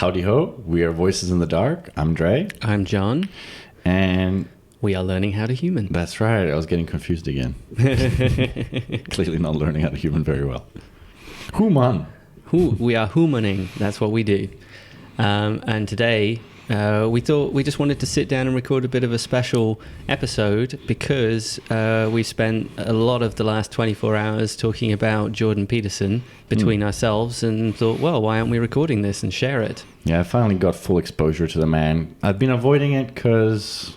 Howdy ho, we are Voices in the Dark. I'm Dre. I'm John. And we are learning how to human. That's right. I was getting confused again. Clearly not learning how to human very well. Human. We are humaning. That's what we do. And today we thought we just wanted to sit down and record a bit of a special episode because we spent a lot of the last 24 hours talking about Jordan Peterson between ourselves and thought, well, why aren't we recording this and share it? Yeah, I finally got full exposure to the man. I've been avoiding it because,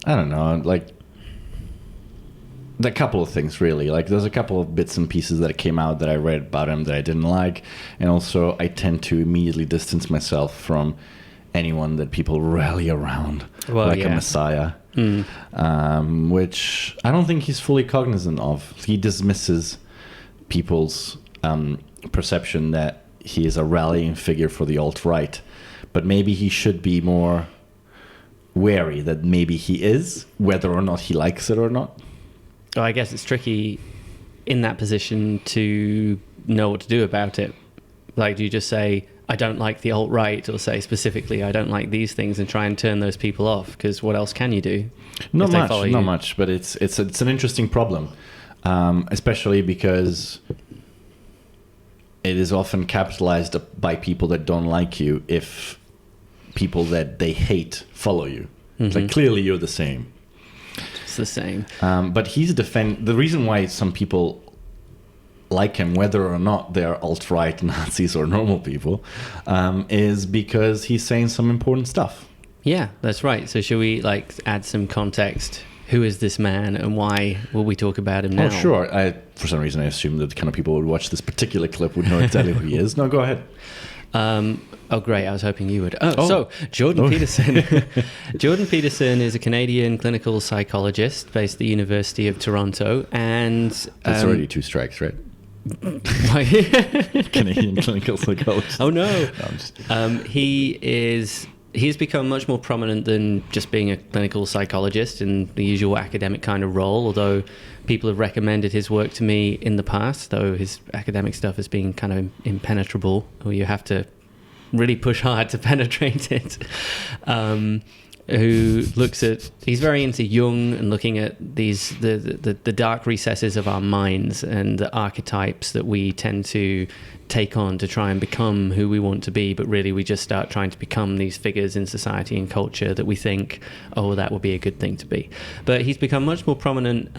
I don't know, like, a couple of things really. Like, there's a couple of bits and pieces that came out that I read about him that I didn't like. And also, I tend to immediately distance myself from anyone that people rally around, a messiah, which I don't think he's fully cognizant of. He dismisses people's perception that he is a rallying figure for the alt-right, but maybe he should be more wary that maybe he is, whether or not he likes it or not. Well, I guess it's tricky in that position to know what to do about it. Like, do you just say, I don't like the alt-right, or say specifically, I don't like these things, and try and turn those people off? Because what else can you do? Not much, but it's an interesting problem, especially because it is often capitalized by people that don't like you if people that they hate follow you. Mm-hmm. Like, clearly you're the same. It's the same. But the reason why some people like him, whether or not they're alt-right Nazis or normal people, is because he's saying some important stuff. Yeah, that's right. So should we add some context? Who is this man and why will we talk about him now? Oh, sure. For some reason, I assumed that the kind of people who would watch this particular clip would know exactly who he is. No, go ahead. Oh, great. I was hoping you would. So Jordan Peterson. Jordan Peterson is a Canadian clinical psychologist based at the University of Toronto. And that's already two strikes, right? Canadian clinical psychologist. Oh, no. He's become much more prominent than just being a clinical psychologist in the usual academic kind of role, although people have recommended his work to me in the past, though his academic stuff has been kind of impenetrable, or you have to really push hard to penetrate it. He's very into Jung and looking at the dark recesses of our minds and the archetypes that we tend to take on to try and become who we want to be, but really we just start trying to become these figures in society and culture that we think, oh, that would be a good thing to be. But he's become much more prominent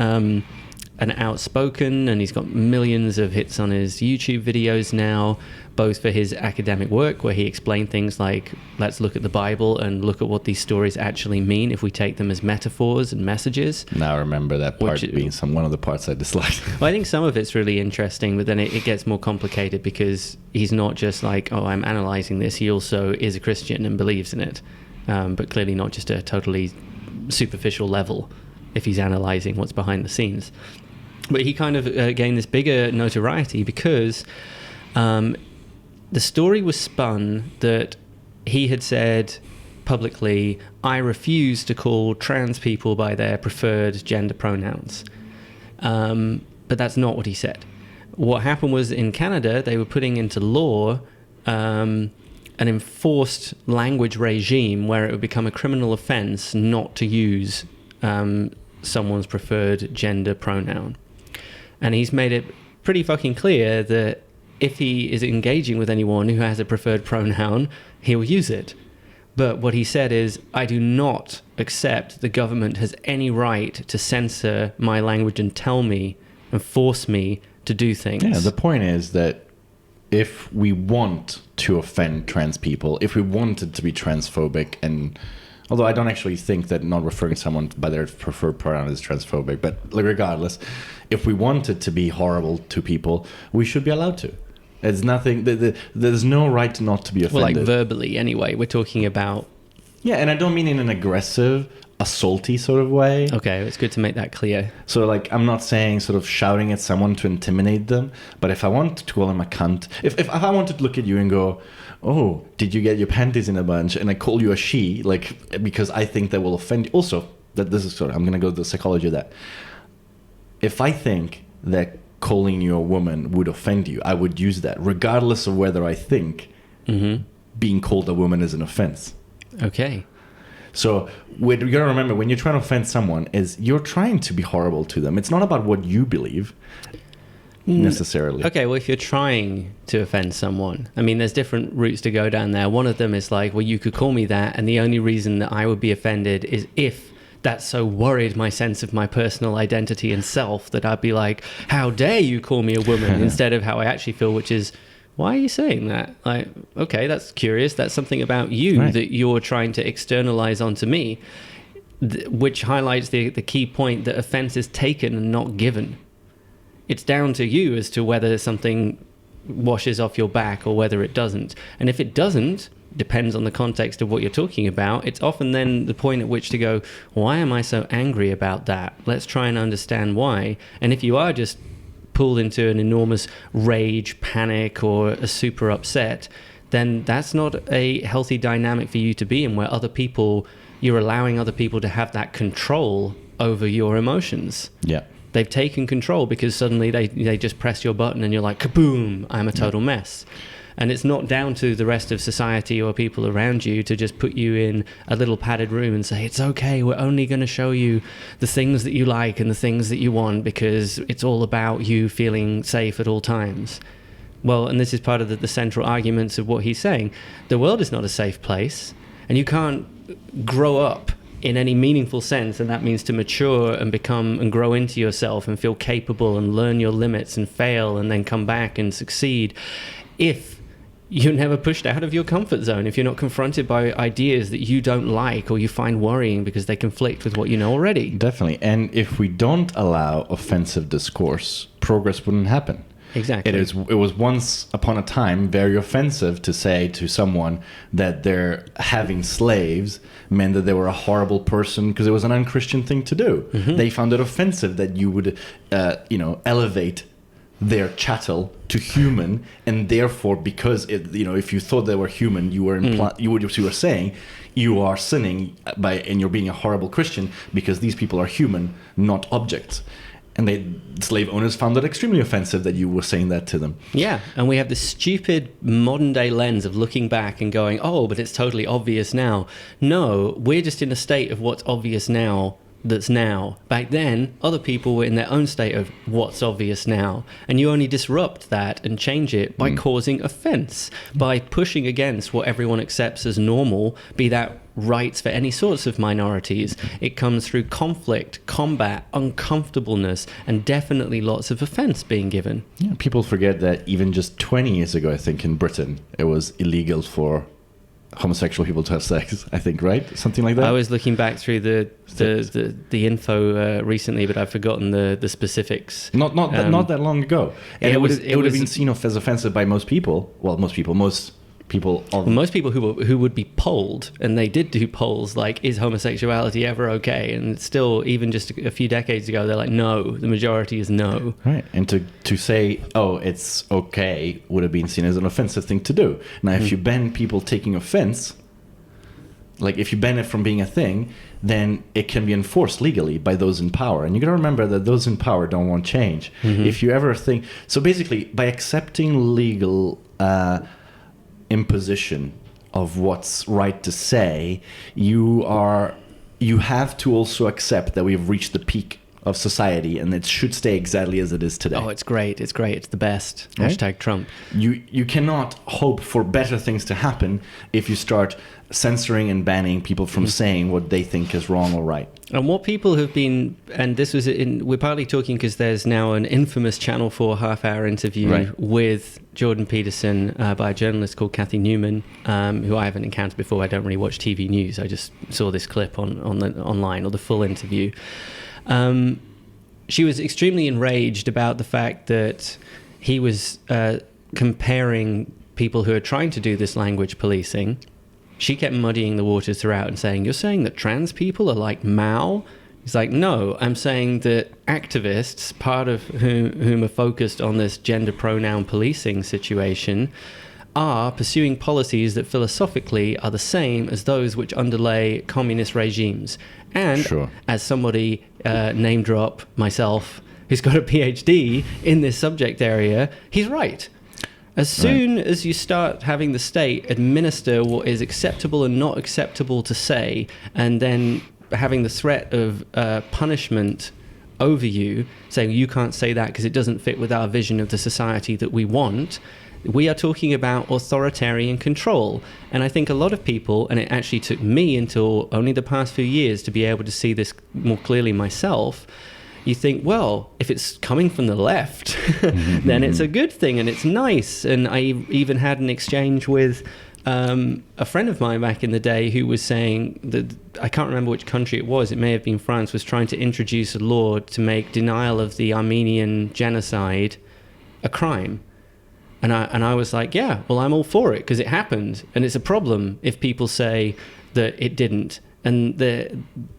and outspoken, and he's got millions of hits on his YouTube videos now, both for his academic work, where he explained things like, let's look at the Bible and look at what these stories actually mean if we take them as metaphors and messages. Now I remember that part being one of the parts I disliked. Well, I think some of it's really interesting, but then it gets more complicated because he's not just like, oh, I'm analyzing this. He also is a Christian and believes in it, but clearly not just a totally superficial level if he's analyzing what's behind the scenes. But he kind of gained this bigger notoriety because the story was spun that he had said publicly, I refuse to call trans people by their preferred gender pronouns. But that's not what he said. What happened was in Canada, they were putting into law an enforced language regime where it would become a criminal offense not to use someone's preferred gender pronoun. And he's made it pretty fucking clear that if he is engaging with anyone who has a preferred pronoun, he'll use it. But what he said is, I do not accept the government has any right to censor my language and tell me and force me to do things. Yeah, the point is that if we want to offend trans people, if we wanted to be transphobic, and although I don't actually think that not referring to someone by their preferred pronoun is transphobic, but regardless, if we wanted to be horrible to people, we should be allowed to. There's nothing. There's no right not to be offended. Well, like verbally, anyway. We're talking about. Yeah, and I don't mean in an aggressive, assaulty sort of way. Okay, it's good to make that clear. So, like, I'm not saying sort of shouting at someone to intimidate them, but if I want to call him a cunt, if I wanted to look at you and go, oh, did you get your panties in a bunch? And I call you a she, like, because I think that will offend you. Also, that this is sort of, I'm going to go to the psychology of that. If I think that calling you a woman would offend you, I would use that, regardless of whether I think being called a woman is an offense. Okay. So what you gotta remember when you're trying to offend someone is you're trying to be horrible to them. It's not about what you believe necessarily. Okay, well, if you're trying to offend someone, I mean, there's different routes to go down there. One of them is like, well, you could call me that, and the only reason that I would be offended is if that so worried my sense of my personal identity and self that I'd be like, how dare you call me a woman, instead of how I actually feel, which is, why are you saying that? Like, okay, that's curious. That's something about you that you're trying to externalize onto me, which highlights the key point that offense is taken and not given. It's down to you as to whether something washes off your back or whether it doesn't. And if it doesn't, depends on the context of what you're talking about. It's often then the point at which to go, why am I so angry about that? Let's try and understand why. And if you are just pulled into an enormous rage, panic, or a super upset, then that's not a healthy dynamic for you to be in, where you're allowing other people to have that control over your emotions. Yeah. They've taken control because suddenly they just press your button and you're like, kaboom, I'm a total mess. And it's not down to the rest of society or people around you to just put you in a little padded room and say, it's okay, we're only going to show you the things that you like and the things that you want because it's all about you feeling safe at all times. Well, and this is part of the central arguments of what he's saying. The world is not a safe place, and you can't grow up in any meaningful sense, and that means to mature and become and grow into yourself and feel capable and learn your limits and fail and then come back and succeed, if you're never pushed out of your comfort zone, if you're not confronted by ideas that you don't like or you find worrying because they conflict with what you know already. Definitely. And if we don't allow offensive discourse, progress wouldn't happen. Exactly. It was once upon a time very offensive to say to someone that they're having slaves meant that they were a horrible person because it was an unchristian thing to do. Mm-hmm. They found it offensive that you would, elevate their chattel to human, and therefore, because if you thought they were human, you were you were saying you are sinning and you're being a horrible Christian because these people are human, not objects. And slave owners found it extremely offensive that you were saying that to them. Yeah, and we have this stupid modern-day lens of looking back and going, oh, but it's totally obvious now. No, we're just in a state of what's obvious now that's now. Back then, other people were in their own state of what's obvious now. And you only disrupt that and change it by causing offense, by pushing against what everyone accepts as normal, be that rights for any sorts of minorities. It comes through conflict, combat, uncomfortableness, and definitely lots of offense being given. Yeah, people forget that even just 20 years ago, I think in Britain, it was illegal for homosexual people to have sex, I think, right? Something like that. I was looking back through the info recently, but I've forgotten the specifics. Not that long ago. And it would have been seen as offensive by most people. Well, most people who would be polled, and they did do polls like, is homosexuality ever okay? And still, even just a few decades ago, they're like, no. The majority is no. Right. And to say, oh, it's okay, would have been seen as an offensive thing to do. Now, if you ban people taking offense, like if you ban it from being a thing, then it can be enforced legally by those in power. And you got to remember that those in power don't want change. Mm-hmm. If you ever think... So basically, by accepting legal... imposition of what's right to say, you have to also accept that we've reached the peak of society and it should stay exactly as it is today. Oh, it's great. It's the best. Right? Hashtag Trump. You cannot hope for better things to happen if you start censoring and banning people from saying what they think is wrong or right. And what people have been, and this was we're partly talking because there's now an infamous Channel 4 half-hour interview with Jordan Peterson by a journalist called Cathy Newman, who I haven't encountered before. I don't really watch TV news. I just saw this clip online, or the full interview. She was extremely enraged about the fact that he was comparing people who are trying to do this language policing. She kept muddying the waters throughout and saying, you're saying that trans people are like Mao? He's like, no, I'm saying that activists, part of whom are focused on this gender pronoun policing situation, are pursuing policies that philosophically are the same as those which underlay communist regimes. And as somebody, name drop myself, who's got a PhD in this subject area, he's right. As soon as you start having the state administer what is acceptable and not acceptable to say, and then having the threat of punishment over you, saying you can't say that because it doesn't fit with our vision of the society that we want, we are talking about authoritarian control. And I think a lot of people, and it actually took me until only the past few years to be able to see this more clearly myself, you think, well, if it's coming from the left, then it's a good thing and it's nice. And I even had an exchange with a friend of mine back in the day who was saying that, I can't remember which country it was, it may have been France, was trying to introduce a law to make denial of the Armenian genocide a crime. And I was like, yeah, well, I'm all for it because it happened. And it's a problem if people say that it didn't. And that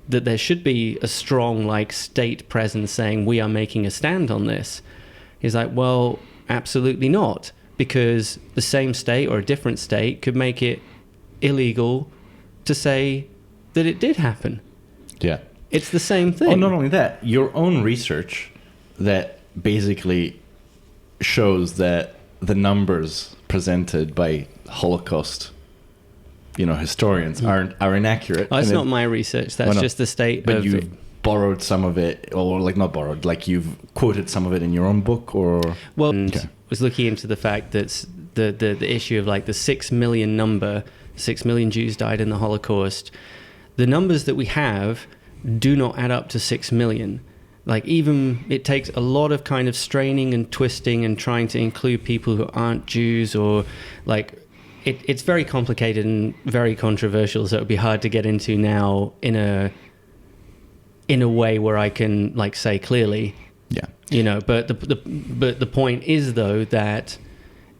there should be a strong state presence saying we are making a stand on this. He's like, well, absolutely not, because the same state or a different state could make it illegal to say that it did happen. Yeah. It's the same thing. Oh, not only that, your own research that basically shows that the numbers presented by Holocaust historians are inaccurate. Oh, that's not my research. That's just the state. But you've borrowed some of it, or not borrowed, you've quoted some of it in your own book, or was looking into the fact that the issue of the 6 million number, 6 million Jews died in the Holocaust. The numbers that we have do not add up to 6 million. Even it takes a lot of kind of straining and twisting and trying to include people who aren't Jews, or it's very complicated and very controversial, so it would be hard to get into now in a way where I can say clearly. Yeah. But the point is though that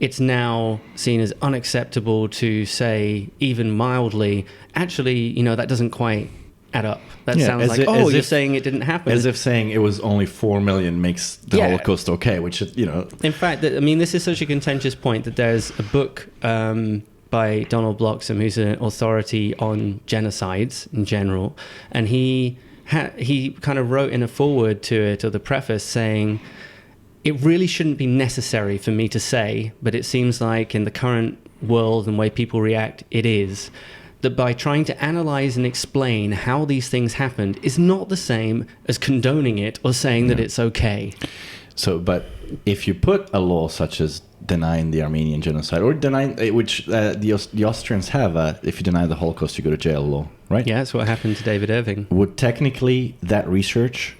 it's now seen as unacceptable to say even mildly, actually, that doesn't quite add up. That sounds you're saying it didn't happen. As if saying it was only 4 million makes the Holocaust okay, which, In fact, this is such a contentious point that there's a book by Donald Bloxham, who's an authority on genocides in general, and he kind of wrote in a foreword to it, or the preface, saying, it really shouldn't be necessary for me to say, but it seems like in the current world and way people react, it is, that by trying to analyze and explain how these things happened is not the same as condoning it or saying that it's okay. So, but if you put a law such as denying the Armenian genocide, or denying, which the Austrians have, if you deny the Holocaust, you go to jail law, right? Yeah, that's what happened to David Irving. Would technically that research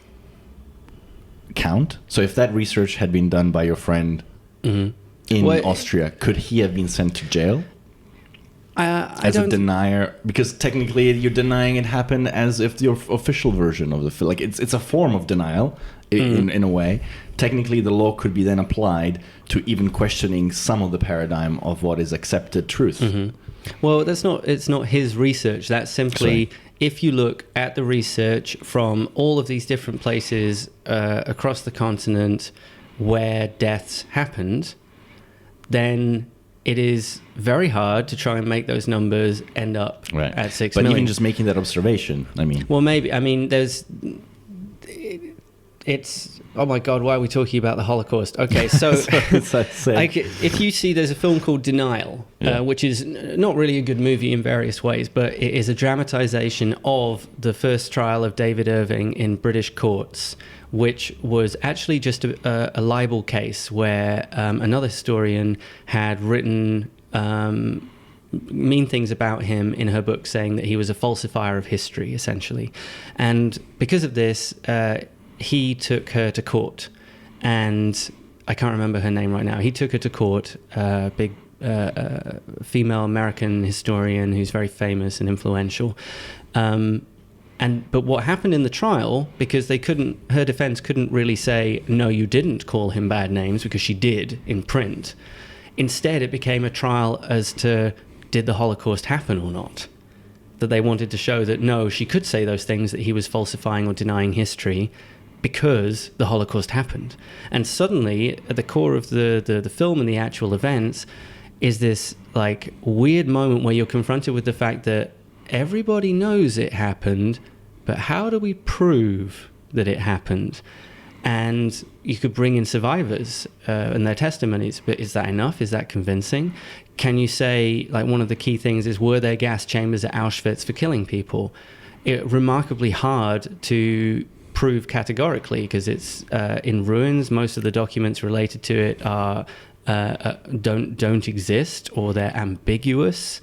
count? So if that research had been done by your friend in Austria, could he have been sent to jail? As a denier, because technically you're denying it happened as if the official version of the film, it's a form of denial in a way. Technically, the law could be then applied to even questioning some of the paradigm of what is accepted truth. Mm-hmm. Well, it's not his research. That's simply, if you look at the research from all of these different places across the continent where deaths happened, then it is very hard to try and make those numbers end up at 6 million. But even just making that observation, Well, maybe, it's, oh my God, why are we talking about the Holocaust? Okay, so if you see, there's a film called Denial, which is not really a good movie in various ways, but it is a dramatization of the first trial of David Irving in British courts, which was actually just a libel case where another historian had written mean things about him in her book, saying that he was a falsifier of history, essentially. And because of this, he took her to court, and I can't remember her name right now. He took her to court, big female American historian who's very famous and influential. But what happened in the trial, because her defense couldn't really say, no, you didn't call him bad names, because she did in print. Instead, it became a trial as to, did the Holocaust happen or not? That they wanted to show that, no, she could say those things, that he was falsifying or denying history, because the Holocaust happened. And suddenly, at the core of the film and the actual events, is this weird moment where you're confronted with the fact that everybody knows it happened, but how do we prove that it happened? and you could bring in survivors and their testimonies, but is that enough? Is that convincing? Can you say, like, one of the key things is, were there gas chambers at Auschwitz for killing people? Remarkably hard to prove categorically, because it's in ruins. Most of the documents related to it are don't exist, or they're ambiguous.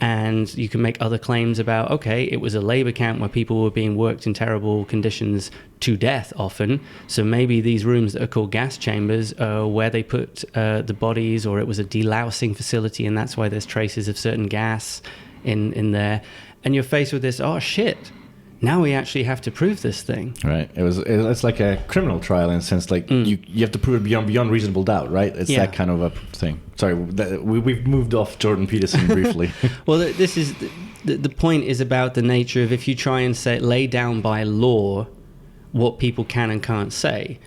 And you can make other claims about, okay, it was a labor camp where people were being worked in terrible conditions to death often. So maybe these rooms that are called gas chambers are where they put the bodies, or it was a delousing facility, and that's why there's traces of certain gas in there. And you're faced with this, oh shit, now we actually have to prove this thing. Right. It's like a criminal trial in a sense, like you have to prove it beyond reasonable doubt, right? It's that kind of a thing. Sorry, we've moved off Jordan Peterson briefly. Well, this is the point is about the nature of, if you try and lay down by law what people can and can't say,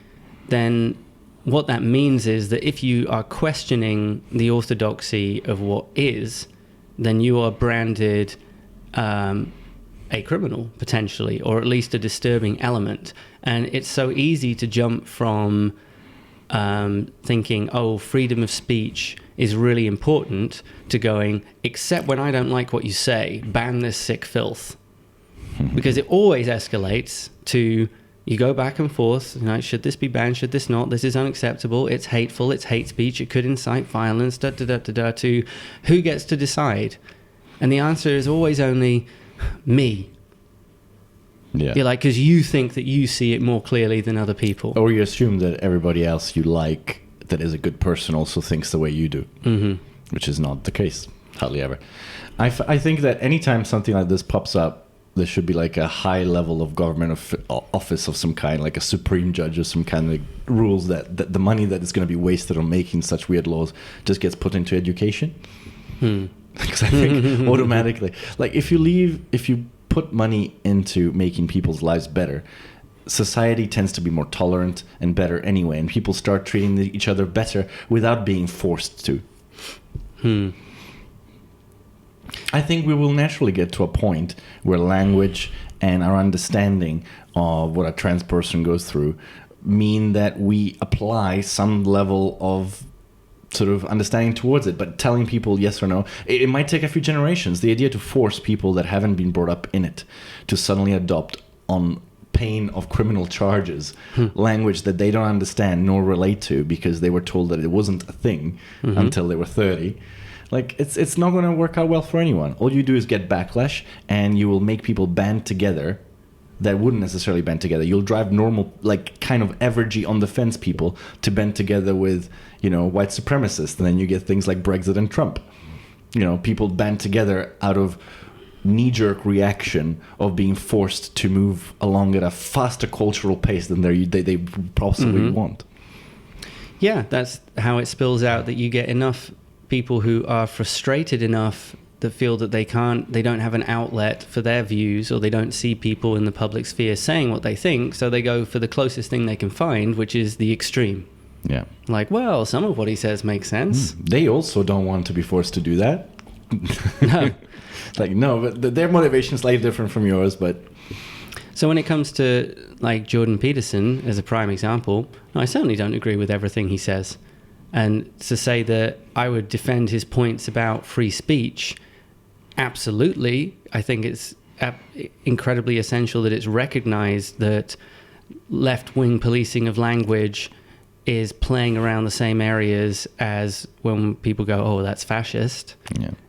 then what that means is that if you are questioning the orthodoxy of what is, then you are branded a criminal, potentially, or at least a disturbing element. And it's so easy to jump from thinking, oh, freedom of speech is really important, to going, except when I don't like what you say, ban this sick filth. Because it always escalates to, you go back and forth, should this be banned, should this not, this is unacceptable, it's hateful, it's hate speech, it could incite violence, to who gets to decide? And the answer is always only me. Yeah. You're like, because you think that you see it more clearly than other people. Or you assume that everybody else you like that is a good person also thinks the way you do, which is not the case, hardly ever. I think that anytime something like this pops up, there should be like a high level of government office of some kind, like a supreme judge or some kind of rules that the money that is going to be wasted on making such weird laws just gets put into education. Because I think automatically, like if you put money into making people's lives better, society tends to be more tolerant and better anyway, and people start treating each other better without being forced to. I think we will naturally get to a point where language and our understanding of what a trans person goes through mean that we apply some level of sort of understanding towards it, but telling people yes or no, it might take a few generations. The idea to force people that haven't been brought up in it to suddenly adopt, on pain of criminal charges, language that they don't understand nor relate to because they were told that it wasn't a thing until they were 30. Like, it's not going to work out well for anyone. All you do is get backlash, and you will make people band together that wouldn't necessarily band together. You'll drive normal, like, kind of averagey on the fence people to band together with, white supremacists. And then you get things like Brexit and Trump. People band together out of knee-jerk reaction of being forced to move along at a faster cultural pace than they possibly want. Yeah, that's how it spills out, that you get enough people who are frustrated enough that feel that they don't have an outlet for their views, or they don't see people in the public sphere saying what they think, so they go for the closest thing they can find, which is the extreme. Yeah. Like, well, some of what he says makes sense. They also don't want to be forced to do that. No. No, but their motivation is slightly different from yours, but... So when it comes to, like, Jordan Peterson as a prime example, I certainly don't agree with everything he says. And to say that I would defend his points about free speech, absolutely. I think it's incredibly essential that it's recognized that left-wing policing of language is playing around the same areas as when people go, oh, that's fascist,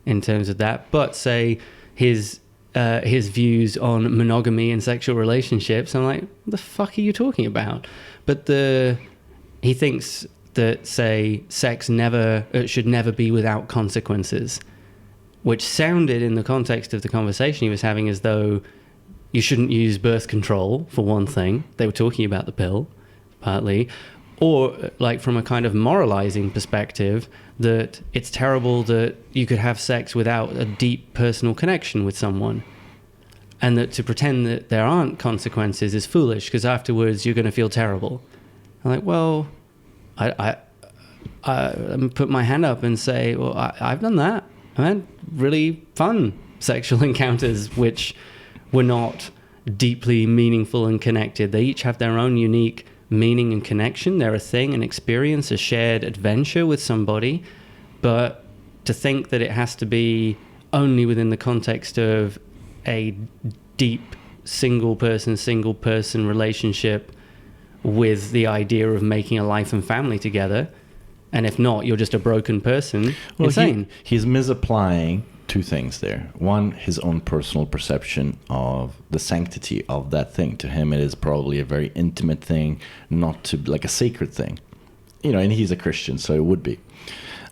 in terms of that. But say his views on monogamy and sexual relationships, I'm like, what the fuck are you talking about? But he thinks that, say, sex should never be without consequences, which sounded in the context of the conversation he was having as though you shouldn't use birth control, for one thing. They were talking about the pill, partly. Or, like, from a kind of moralizing perspective, that it's terrible that you could have sex without a deep personal connection with someone. And that to pretend that there aren't consequences is foolish, because afterwards you're going to feel terrible. I'm like, well, I put my hand up and say, well, I've done that. I had really fun sexual encounters which were not deeply meaningful and connected. They each have their own unique meaning and connection. They're a thing, an experience, a shared adventure with somebody. But to think that it has to be only within the context of a deep single person relationship with the idea of making a life and family together, and if not, you're just a broken person. Well, insane. He's misapplying two things there. One, his own personal perception of the sanctity of that thing. To him, it is probably a very intimate thing, not to like a sacred thing. You know, and he's a Christian, so it would be.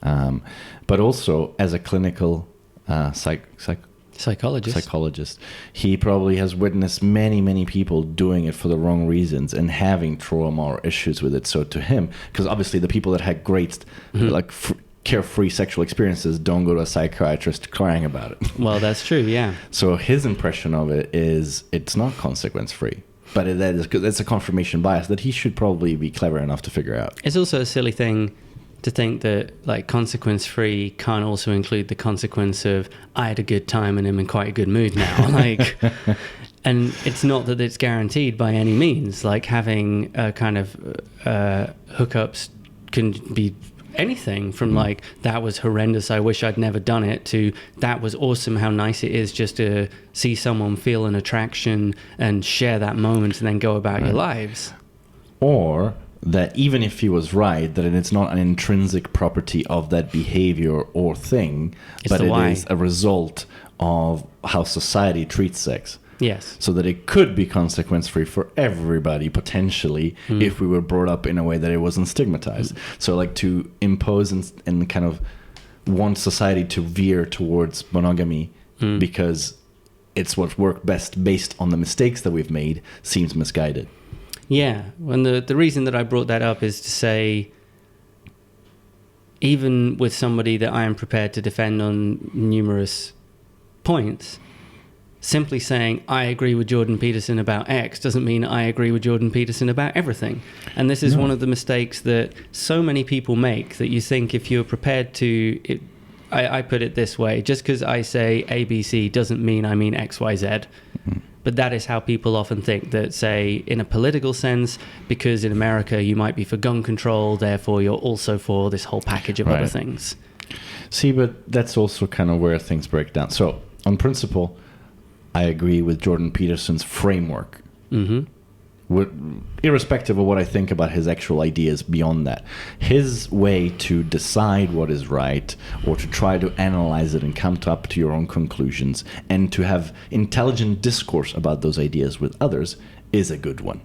But also, as a clinical psychologist, he probably has witnessed many people doing it for the wrong reasons and having trauma or issues with it. So to him, because obviously the people that had great carefree sexual experiences don't go to a psychiatrist crying about it. Well, that's true, yeah. So his impression of it is it's not consequence free, but that's a confirmation bias that he should probably be clever enough to figure out. It's also a silly thing to think that like consequence free can't also include the consequence of I had a good time and I'm in quite a good mood now. Like, and it's not that it's guaranteed by any means. Like having a kind of hookups can be anything from like that was horrendous, I wish I'd never done it, to that was awesome, how nice it is just to see someone feel an attraction and share that moment and then go about your lives. Or that even if he was right, that it's not an intrinsic property of that behavior or thing, but it is a result of how society treats sex. Yes. So that it could be consequence-free for everybody, potentially, if we were brought up in a way that it wasn't stigmatized. So like to impose and kind of want society to veer towards monogamy because it's what worked best based on the mistakes that we've made seems misguided. Yeah, and the reason that I brought that up is to say, even with somebody that I am prepared to defend on numerous points, simply saying I agree with Jordan Peterson about X doesn't mean I agree with Jordan Peterson about everything. And this is one of the mistakes that so many people make, that you think if you're prepared to... I put it this way, just because I say ABC doesn't mean I mean XYZ. But that is how people often think, that say in a political sense, because in America you might be for gun control, therefore you're also for this whole package of other things. See, but that's also kind of where things break down. So on principle, I agree with Jordan Peterson's framework. Irrespective of what I think about his actual ideas beyond that. His way to decide what is right, or to try to analyze it and come up to your own conclusions, and to have intelligent discourse about those ideas with others, is a good one.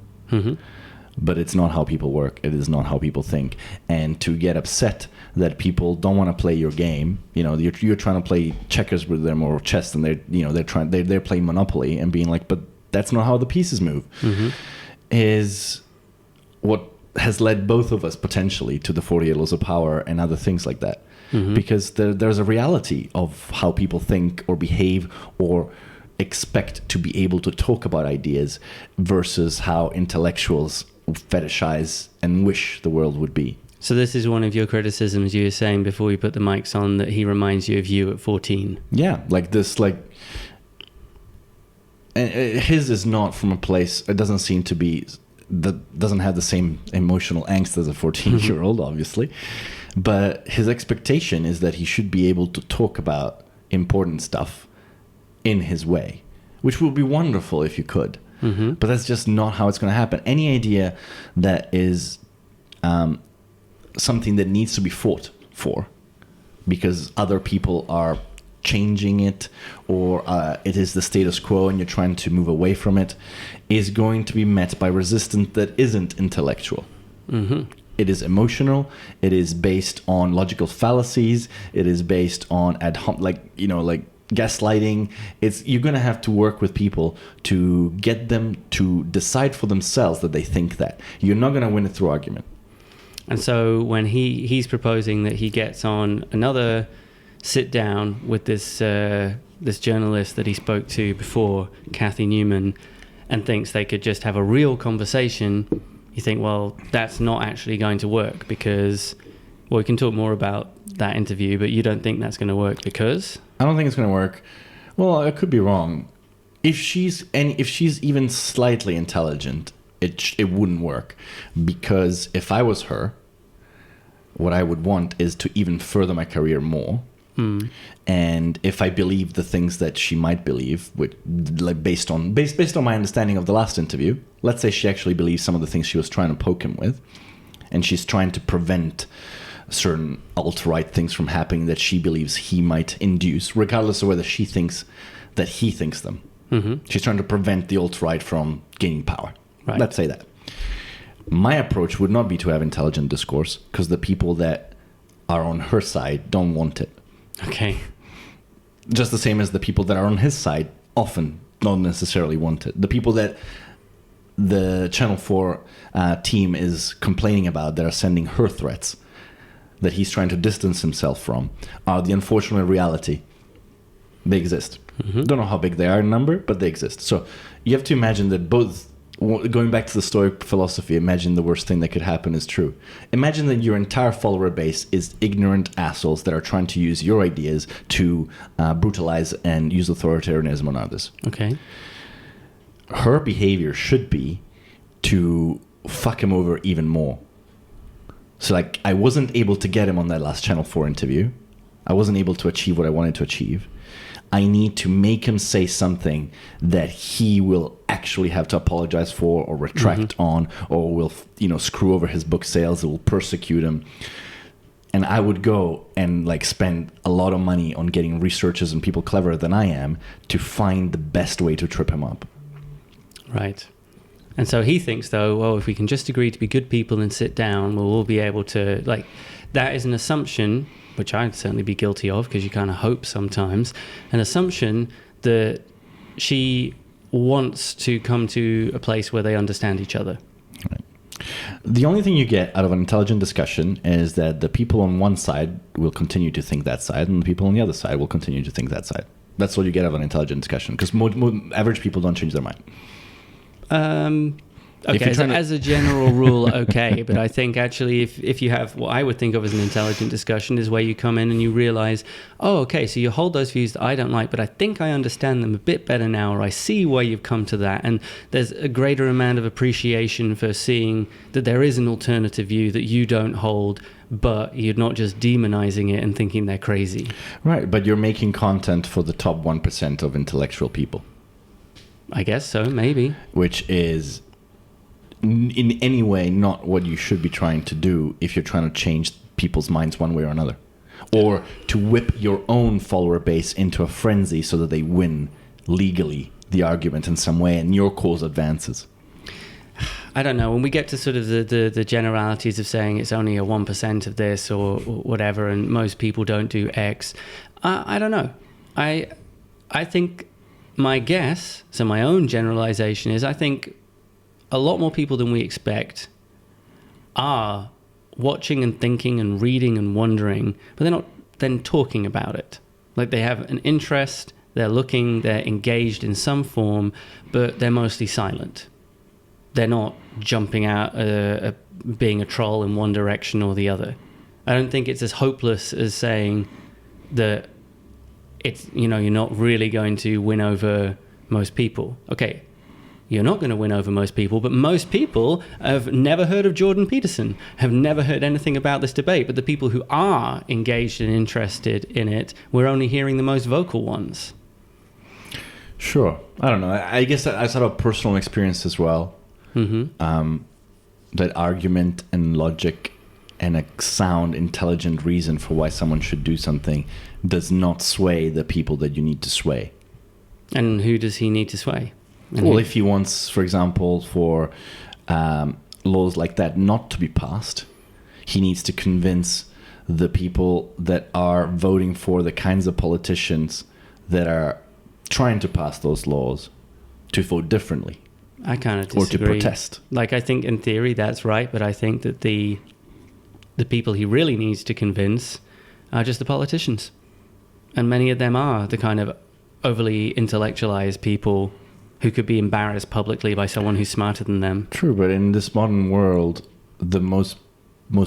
But it's not how people work. It is not how people think. And to get upset that people don't want to play your game, you know, you're trying to play checkers with them or chess, and they're playing Monopoly and being like, but that's not how the pieces move. Is what has led both of us potentially to the 48 Laws of Power and other things like that. Because there's a reality of how people think or behave or expect to be able to talk about ideas versus how intellectuals fetishize and wish the world would be. So this is one of your criticisms. You were saying before we put the mics on that he reminds you of you at 14. Yeah, like this, like... his is not from a place, it doesn't seem to be, that doesn't have the same emotional angst as a 14-year-old, obviously. But his expectation is that he should be able to talk about important stuff in his way, which would be wonderful if you could. But that's just not how it's going to happen. Any idea that is something that needs to be fought for because other people are changing it, or it is the status quo and you're trying to move away from it, is going to be met by resistance that isn't intellectual. It is emotional. It is based on logical fallacies. It is based on gaslighting. You're going to have to work with people to get them to decide for themselves that they think that. You're not going to win it through argument. And so when he's proposing that he gets on another sit down with this journalist that he spoke to before, Cathy Newman, and thinks they could just have a real conversation, you think, well, that's not actually going to work because, well, we can talk more about that interview, but you don't think that's going to work because? I don't think it's going to work. Well, I could be wrong. If she's even slightly intelligent, it wouldn't work, because if I was her, what I would want is to even further my career more. And if I believe the things that she might believe, which, like based on my understanding of the last interview, let's say she actually believes some of the things she was trying to poke him with, and she's trying to prevent certain alt-right things from happening that she believes he might induce, regardless of whether she thinks that he thinks them. She's trying to prevent the alt-right from gaining power. Right. Let's say that. My approach would not be to have intelligent discourse, because the people that are on her side don't want it. Okay. Just the same as the people that are on his side often don't necessarily want it. The people that the Channel 4 team is complaining about, that are sending her threats, that he's trying to distance himself from, are the unfortunate reality. They exist. Don't know how big they are in number, but they exist. So you have to imagine that both, going back to the Stoic philosophy, imagine the worst thing that could happen is true. Imagine that your entire follower base is ignorant assholes that are trying to use your ideas to brutalize and use authoritarianism on others. Okay. Her behavior should be to fuck him over even more. So, like, I wasn't able to get him on that last Channel 4 interview. I wasn't able to achieve what I wanted to achieve. I need to make him say something that he will actually have to apologize for or retract on, or will, screw over his book sales. It will persecute him. And I would go and like spend a lot of money on getting researchers and people cleverer than I am to find the best way to trip him up. Right. And so he thinks, though, well, if we can just agree to be good people and sit down, we'll all be able to, like, that is an assumption, which I'd certainly be guilty of, because you kind of hope sometimes, an assumption that she wants to come to a place where they understand each other. Right. The only thing you get out of an intelligent discussion is that the people on one side will continue to think that side, and the people on the other side will continue to think that side. That's what you get out of an intelligent discussion, because average people don't change their mind. Okay, as a general rule, okay. But I think actually if you have what I would think of as an intelligent discussion is where you come in and you realize, oh, okay, so you hold those views that I don't like, but I think I understand them a bit better now, or I see why you've come to that. And there's a greater amount of appreciation for seeing that there is an alternative view that you don't hold, but you're not just demonizing it and thinking they're crazy. Right, but you're making content for the top 1% of intellectual people. I guess so, maybe. Which is in any way not what you should be trying to do if you're trying to change people's minds one way or another. Or to whip your own follower base into a frenzy so that they win legally the argument in some way and your cause advances. I don't know. When we get to sort of the generalities of saying it's only a 1% of this or whatever, and most people don't do X, I don't know. I think my guess, so my own generalization is, I think a lot more people than we expect are watching and thinking and reading and wondering, but they're not then talking about it. Like, they have an interest, they're looking, they're engaged in some form, but they're mostly silent. They're not jumping out, being a troll in one direction or the other. I don't think it's as hopeless as saying that it's, you're not really going to win over most people. Okay, you're not going to win over most people, but most people have never heard of Jordan Peterson, have never heard anything about this debate. But the people who are engaged and interested in it, we're only hearing the most vocal ones. Sure. I don't know. I guess I sort of personal experience as well. That argument and logic and a sound, intelligent reason for why someone should do something does not sway the people that you need to sway. And who does he need to sway? Well, if he wants, for example, for laws like that not to be passed, he needs to convince the people that are voting for the kinds of politicians that are trying to pass those laws to vote differently. I kind of disagree. Or to protest. Like, I think in theory that's right, but I think that the people he really needs to convince are just the politicians. And many of them are the kind of overly intellectualized people who could be embarrassed publicly by someone who's smarter than them. True, but in this modern world, the most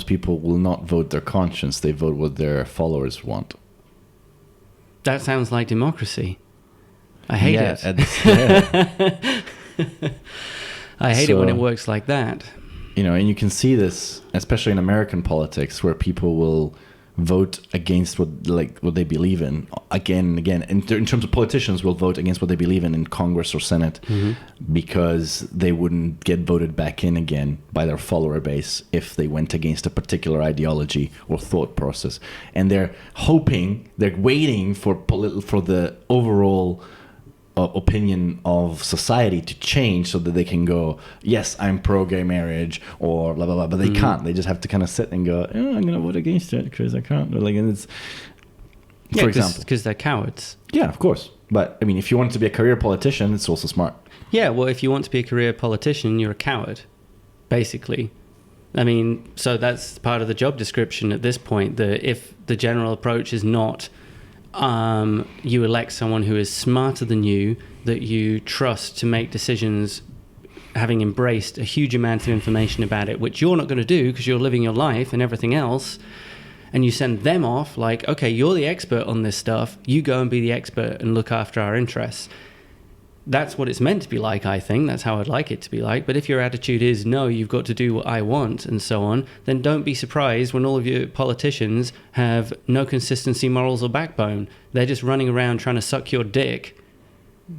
people will not vote their conscience. They vote what their followers want. That sounds like democracy. I hate it. I hate it when it works like that. You know, and you can see this, especially in American politics, where people will vote against what they believe in again and again. In terms of politicians, will vote against what they believe in Congress or Senate because they wouldn't get voted back in again by their follower base if they went against a particular ideology or thought process. And they're waiting for the overall opinion of society to change so that they can go, yes, I'm pro-gay marriage or blah, blah, blah, but they can't. They just have to kind of sit and go, oh, I'm going to vote against it because I can't. And it's, for example. Because they're cowards. Yeah, of course. But, I mean, if you want to be a career politician, it's also smart. Yeah, well, if you want to be a career politician, you're a coward, basically. I mean, so that's part of the job description at this point, that if the general approach is not... you elect someone who is smarter than you, that you trust to make decisions having embraced a huge amount of information about it, which you're not going to do because you're living your life and everything else, and you send them off like, okay, you're the expert on this stuff, you go and be the expert and look after our interests. That's what it's meant to be like, I think. That's how I'd like it to be like. But if your attitude is, no, you've got to do what I want and so on, then don't be surprised when all of your politicians have no consistency, morals, or backbone. They're just running around trying to suck your dick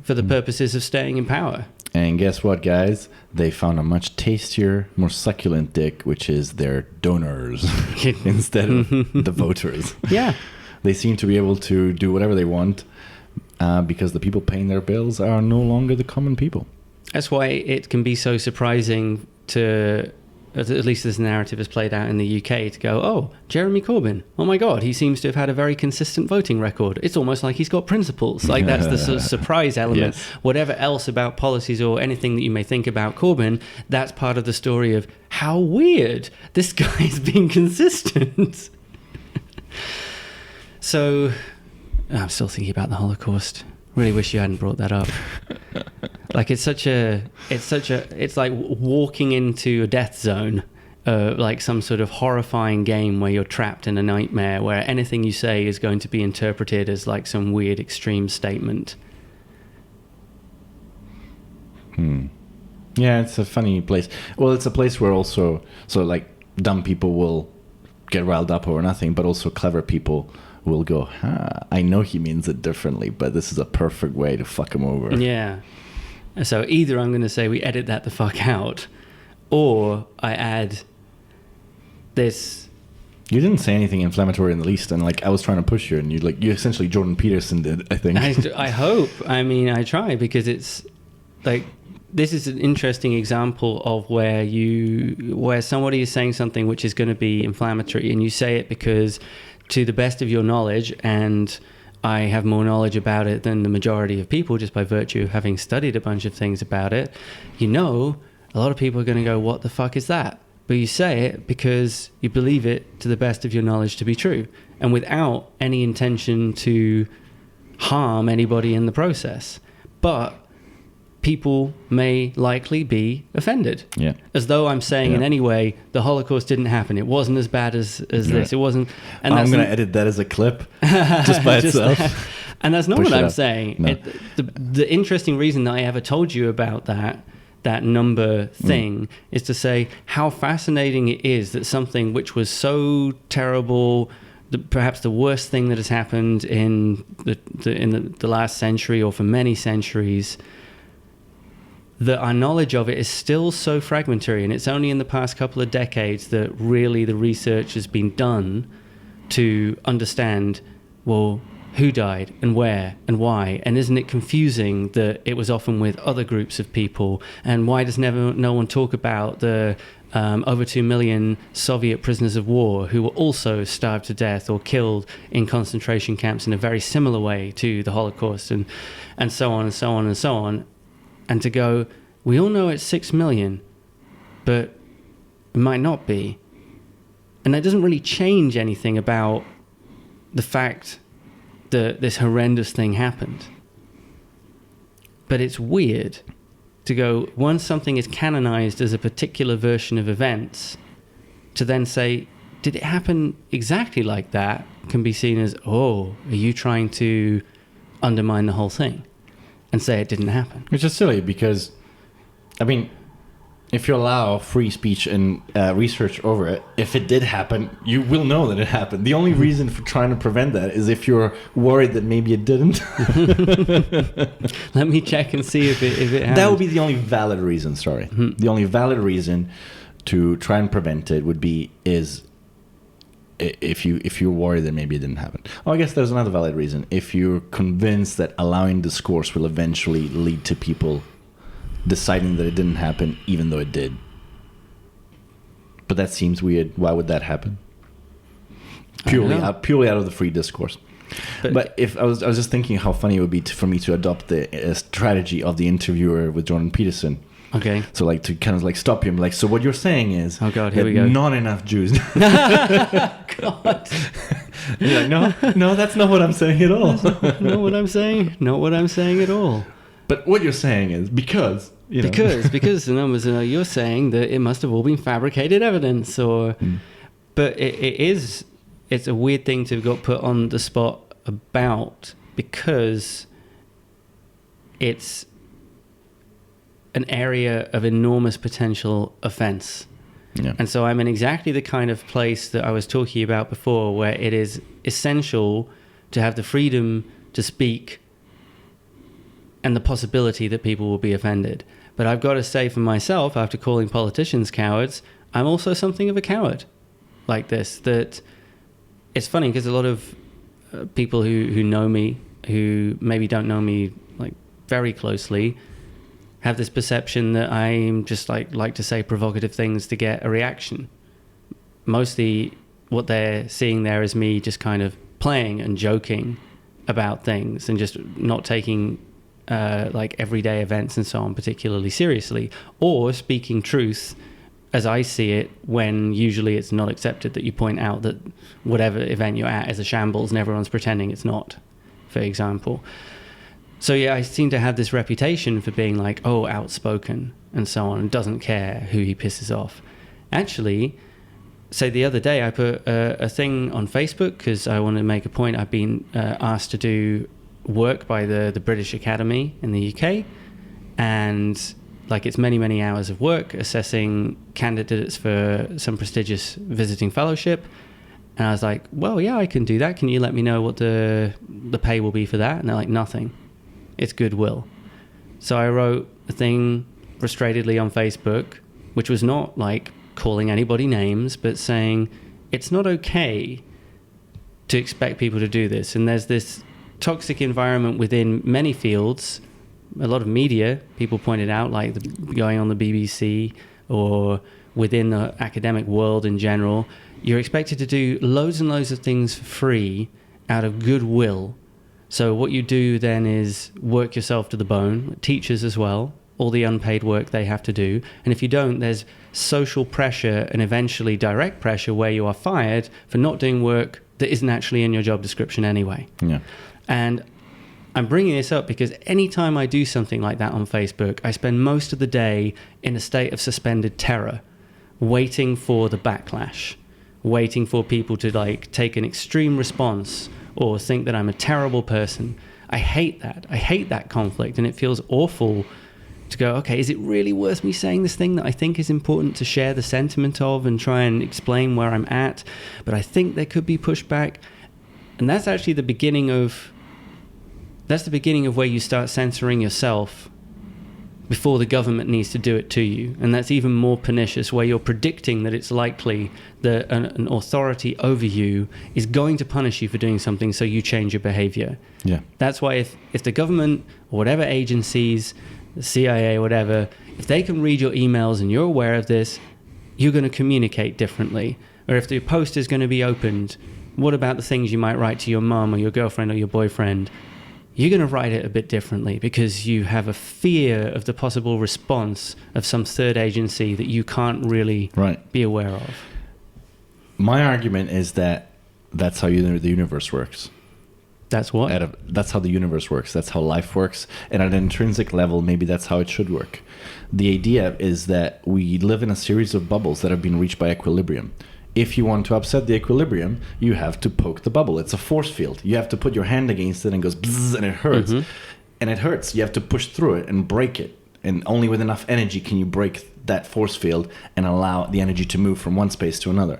for the purposes of staying in power. And guess what, guys? They found a much tastier, more succulent dick, which is their donors instead of the voters. Yeah. They seem to be able to do whatever they want. Because the people paying their bills are no longer the common people. That's why it can be so surprising to, at least this narrative is played out in the UK, to go, oh, Jeremy Corbyn, oh my God, he seems to have had a very consistent voting record. It's almost like he's got principles. Like that's the sort of surprise element. Yes. Whatever else about policies or anything that you may think about Corbyn, that's part of the story of how weird this guy's been consistent. So... I'm still thinking about the Holocaust. Really wish you hadn't brought that up. Like it's like walking into a death zone, like some sort of horrifying game where you're trapped in a nightmare, where anything you say is going to be interpreted as like some weird extreme statement. Yeah, it's a funny place. Well, it's a place where also, so like dumb people will get riled up over nothing, but also clever people will go, I know he means it differently, but this is a perfect way to fuck him over. Yeah. So either I'm going to say we edit that the fuck out, or I add this. You didn't say anything inflammatory in the least, and like I was trying to push you, and you essentially Jordan Peterson did, I think. I hope. I mean, I try, because it's like, this is an interesting example of where somebody is saying something which is going to be inflammatory, and you say it because, to the best of your knowledge, and I have more knowledge about it than the majority of people just by virtue of having studied a bunch of things about it, you know, a lot of people are going to go, what the fuck is that? But you say it because you believe it to the best of your knowledge to be true, and without any intention to harm anybody in the process. But people may likely be offended. Yeah. As though I'm saying in any way, the Holocaust didn't happen. It wasn't as bad as this. It wasn't. And I'm going to edit that as a clip just by itself. And that's not what I'm saying. No. The interesting reason that I ever told you about that number thing is to say how fascinating it is that something which was so terrible, perhaps the worst thing that has happened in the last century or for many centuries, that our knowledge of it is still so fragmentary, and it's only in the past couple of decades that really the research has been done to understand, well, who died and where and why, and isn't it confusing that it was often with other groups of people, and why does no one talk about the over 2 million Soviet prisoners of war who were also starved to death or killed in concentration camps in a very similar way to the Holocaust, and so on and so on and so on. And to go, we all know it's 6 million, but it might not be. And that doesn't really change anything about the fact that this horrendous thing happened. But it's weird to go, once something is canonized as a particular version of events, to then say, did it happen exactly like that, can be seen as, oh, are you trying to undermine the whole thing? And say it didn't happen. Which is silly because, I mean, if you allow free speech and research over it, if it did happen, you will know that it happened. The only reason for trying to prevent that is if you're worried that maybe it didn't. Let me check and see if it happened. That would be the only valid reason, The only valid reason to try and prevent it would be if you're worried that maybe it didn't happen. Oh, I guess there's another valid reason. If you're convinced that allowing discourse will eventually lead to people deciding that it didn't happen even though it did. But that seems weird. Why would that happen? Purely out of the free discourse. But if I was just thinking how funny it would be for me to adopt the strategy of the interviewer with Jordan Peterson. Okay. So like to kind of like stop him, like, so what you're saying is, oh God, here we go. Not enough Jews. God. You're like, no, that's not what I'm saying at all. That's not what I'm saying. Not what I'm saying at all. But what you're saying is because the numbers, you're saying that it must have all been fabricated evidence, but it's a weird thing to have got put on the spot about, because it's an area of enormous potential offense. Yeah. And so I'm in exactly the kind of place that I was talking about before, where it is essential to have the freedom to speak and the possibility that people will be offended. But I've got to say for myself, after calling politicians cowards, I'm also something of a coward like this. That it's funny because a lot of people who know me, who maybe don't know me like very closely, have this perception that I'm just like to say provocative things to get a reaction. Mostly what they're seeing there is me just kind of playing and joking about things and just not taking like everyday events and so on particularly seriously, or speaking truth as I see it, when usually it's not accepted that you point out that whatever event you're at is a shambles and everyone's pretending it's not, for example. So yeah, I seem to have this reputation for being like, oh, outspoken and so on, and doesn't care who he pisses off. Actually, say the other day I put a thing on Facebook because I wanted to make a point. I've been asked to do work by the British Academy in the UK, and like it's many hours of work assessing candidates for some prestigious visiting fellowship. And I was like, well, yeah, I can do that. Can you let me know what the pay will be for that? And they're like, nothing. It's goodwill. So I wrote a thing frustratedly on Facebook, which was not like calling anybody names, but saying it's not okay to expect people to do this. And there's this toxic environment within many fields. A lot of media, people pointed out, like going on the BBC or within the academic world in general, you're expected to do loads and loads of things for free out of goodwill. So what you do then is work yourself to the bone, teachers as well, all the unpaid work they have to do. And if you don't, there's social pressure and eventually direct pressure where you are fired for not doing work that isn't actually in your job description anyway. Yeah. And I'm bringing this up because anytime I do something like that on Facebook, I spend most of the day in a state of suspended terror, waiting for the backlash, waiting for people to like take an extreme response or think that I'm a terrible person. I hate that. I hate that conflict, and it feels awful to go, okay, is it really worth me saying this thing that I think is important to share the sentiment of and try and explain where I'm at? But I think there could be pushback. And that's actually the beginning of where you start censoring yourself before the government needs to do it to you. And that's even more pernicious, where you're predicting that it's likely that an authority over you is going to punish you for doing something, so you change your behavior. Yeah. That's why if the government or whatever agencies, the CIA, whatever, if they can read your emails and you're aware of this, you're going to communicate differently. Or if the post is going to be opened, what about the things you might write to your mom or your girlfriend or your boyfriend? You're going to write it a bit differently because you have a fear of the possible response of some third agency that you can't really be aware of. My argument is that that's how the universe works. That's what? That's how the universe works. That's how life works. And at an intrinsic level, maybe that's how it should work. The idea is that we live in a series of bubbles that have been reached by equilibrium. If you want to upset the equilibrium, you have to poke the bubble. It's a force field. You have to put your hand against it and it goes bzzz, and it hurts. And it hurts. You have to push through it and break it. And only with enough energy can you break that force field and allow the energy to move from one space to another.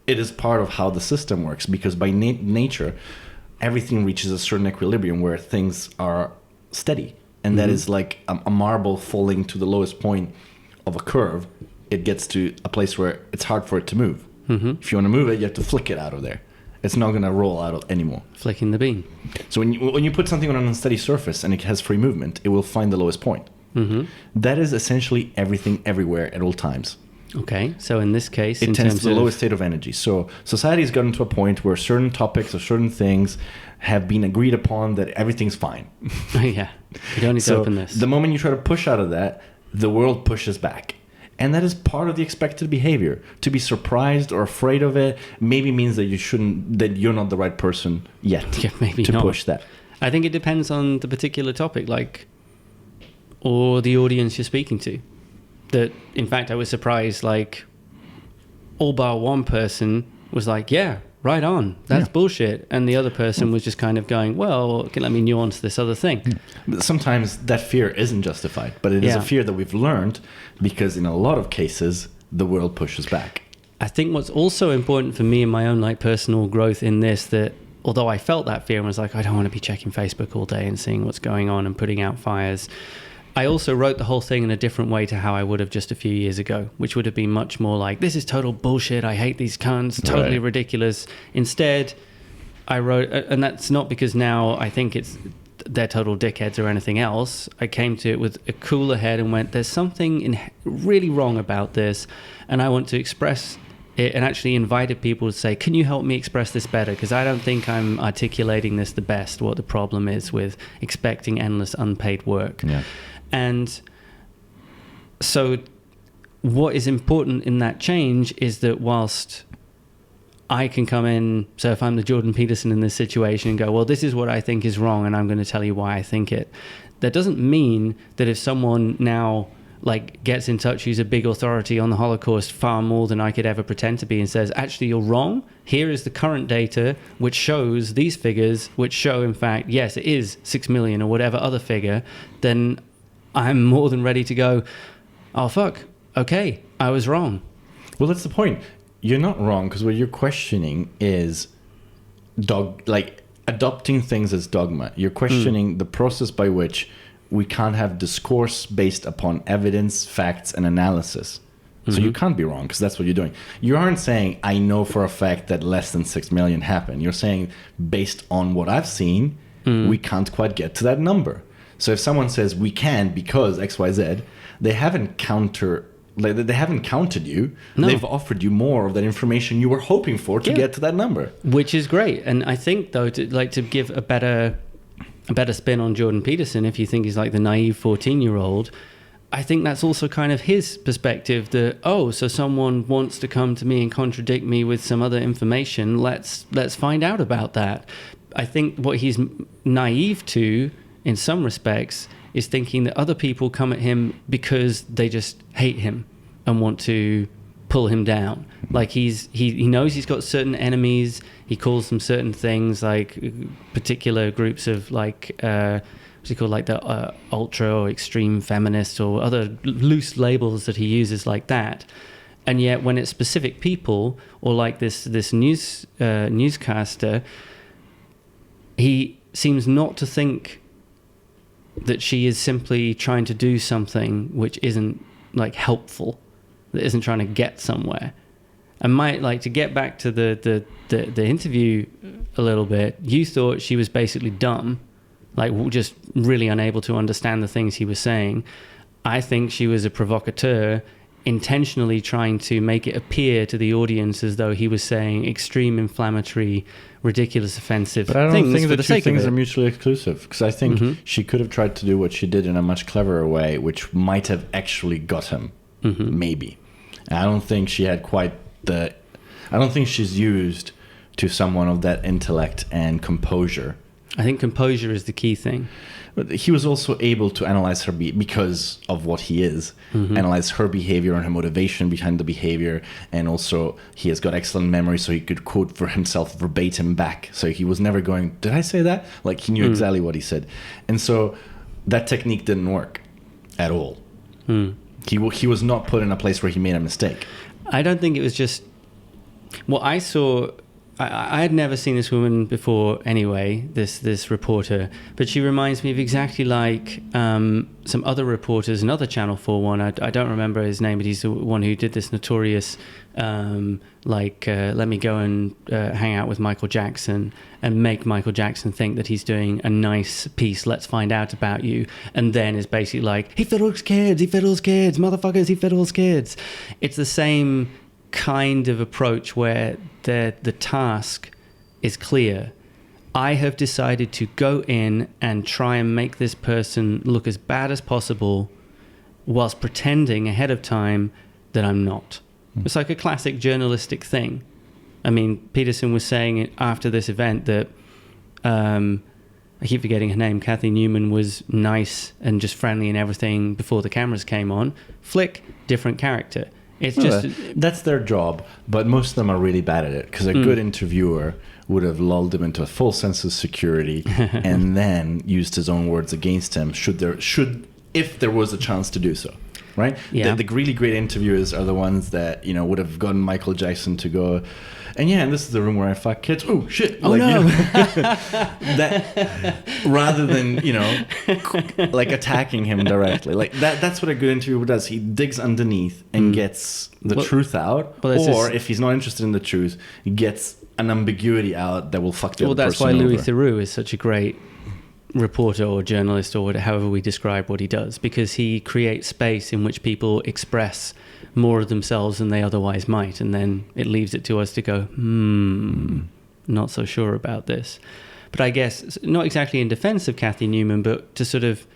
It is part of how the system works, because by nature, everything reaches a certain equilibrium where things are steady. And that is like a marble falling to the lowest point of a curve. It gets to a place where it's hard for it to move. If you want to move it, you have to flick it out of there. It's not going to roll out anymore. Flicking the beam. So when you put something on an unsteady surface and it has free movement, it will find the lowest point. That is essentially everything everywhere at all times. Okay, so in this case, it tends to the lowest state of energy. So society has gotten to a point where certain topics or certain things have been agreed upon that everything's fine. Yeah, you don't need to open this. The moment you try to push out of that, the world pushes back. And that is part of the expected behavior. To be surprised or afraid of it maybe means that you're not the right person yet maybe to not. push that. I think it depends on the particular topic, or the audience you're speaking to. That, in fact, I was surprised, all bar one person was like, yeah, right on, that's bullshit. And the other person was just kind of going, well, okay, let me nuance this other thing. But sometimes that fear isn't justified, but it is a fear that we've learned because in a lot of cases, the world pushes back. I think what's also important for me in my own personal growth in this, that although I felt that fear and was like, I don't want to be checking Facebook all day and seeing what's going on and putting out fires, I also wrote the whole thing in a different way to how I would have just a few years ago, which would have been much more like, this is total bullshit, I hate these cunts, totally ridiculous. Instead, I wrote, and that's not because now I think they're total dickheads or anything else. I came to it with a cooler head and went, there's something really wrong about this, and I want to express it, and actually invited people to say, can you help me express this better? Because I don't think I'm articulating this the best, what the problem is with expecting endless unpaid work. Yeah. And so what is important in that change is that whilst I can come in, so if I'm the Jordan Peterson in this situation and go, well, this is what I think is wrong and I'm going to tell you why I think it. That doesn't mean that if someone now gets in touch who's a big authority on the Holocaust far more than I could ever pretend to be and says, actually, you're wrong. Here is the current data which shows these figures, which show, in fact, yes, it is 6 million or whatever other figure, then I'm more than ready to go, oh, fuck, okay, I was wrong. Well, that's the point. You're not wrong, because what you're questioning is adopting things as dogma. You're questioning the process by which we can't have discourse based upon evidence, facts, and analysis. So you can't be wrong, because that's what you're doing. You aren't saying, I know for a fact that less than 6 million happened. You're saying, based on what I've seen, we can't quite get to that number. So if someone says we can because X, Y, Z, they haven't counted you. No. They've offered you more of that information you were hoping for to get to that number. Which is great. And I think, though, to give a better spin on Jordan Peterson, if you think he's like the naive 14-year-old, I think that's also kind of his perspective that, so someone wants to come to me and contradict me with some other information. Let's find out about that. I think what he's naive to, in some respects, is thinking that other people come at him because they just hate him and want to pull him down. He knows he's got certain enemies. He calls them certain things, like particular groups of what's he called, the ultra or extreme feminists or other loose labels that he uses like that. And yet when it's specific people or this newscaster, he seems not to think that she is simply trying to do something which isn't helpful, that isn't trying to get somewhere. And to get back to the interview a little bit, you thought she was basically dumb, just really unable to understand the things he was saying. I think she was a provocateur, intentionally trying to make it appear to the audience as though he was saying extreme, inflammatory, ridiculous, offensive things. But I don't think the the two things are mutually exclusive, because I think she could have tried to do what she did in a much cleverer way, which might have actually got him, maybe. And I don't think she had quite I don't think she's used to someone of that intellect and composure. I think composure is the key thing. But he was also able to analyze her because of what he is, analyze her behavior and her motivation behind the behavior. And also he has got excellent memory, so he could quote for himself verbatim back. So he was never going, did I say that? He knew exactly what he said. And so that technique didn't work at all. He was not put in a place where he made a mistake. I don't think it was just... Well, I saw... I had never seen this woman before anyway, this reporter, but she reminds me of exactly like some other reporters, another Channel 4 one, I don't remember his name, but he's the one who did this notorious, let me go and hang out with Michael Jackson and make Michael Jackson think that he's doing a nice piece, let's find out about you, and then is basically like, he fiddles kids, motherfuckers, he fiddles kids. It's the same kind of approach where the task is clear. I have decided to go in and try and make this person look as bad as possible whilst pretending ahead of time that I'm not. It's like a classic journalistic thing. I mean, Peterson was saying after this event that I keep forgetting her name, Cathy Newman, was nice and just friendly and everything before the cameras came on. Flick, different character. It's just... That's their job, but most of them are really bad at it, because a good interviewer would have lulled him into a full sense of security and then used his own words against him if there was a chance to do so, right? Yeah. The really great interviewers are the ones that, would have gotten Michael Jackson to go, and this is the room where I fuck kids. Oh, shit. Oh, no. That, rather than, like attacking him directly. Like that's what a good interviewer does. He digs underneath and gets the truth out. Or if he's not interested in the truth, he gets an ambiguity out that will fuck the other person over. Well, that's why Louis Theroux is such a great reporter or journalist, or however we describe what he does, because he creates space in which people express more of themselves than they otherwise might, and then it leaves it to us to go, not so sure about this. But I guess, not exactly in defense of Cathy Newman, but to sort of,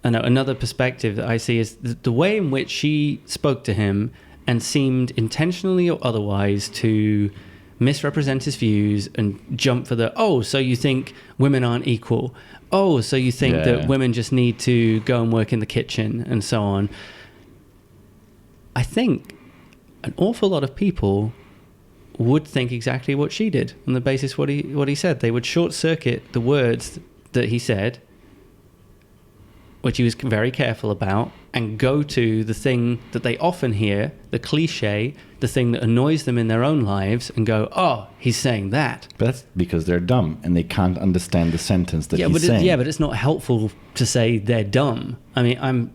another perspective that I see is the way in which she spoke to him and seemed intentionally or otherwise to misrepresent his views and jump for so you think women aren't equal? Oh, so you think that women just need to go and work in the kitchen and so on? I think an awful lot of people would think exactly what she did on the basis of what he said. They would short circuit the words that he said, which he was very careful about, and go to the thing that they often hear, the cliche, the thing that annoys them in their own lives, and go, oh, he's saying that. But that's because they're dumb and they can't understand the sentence that he's saying. But it's not helpful to say they're dumb. I mean,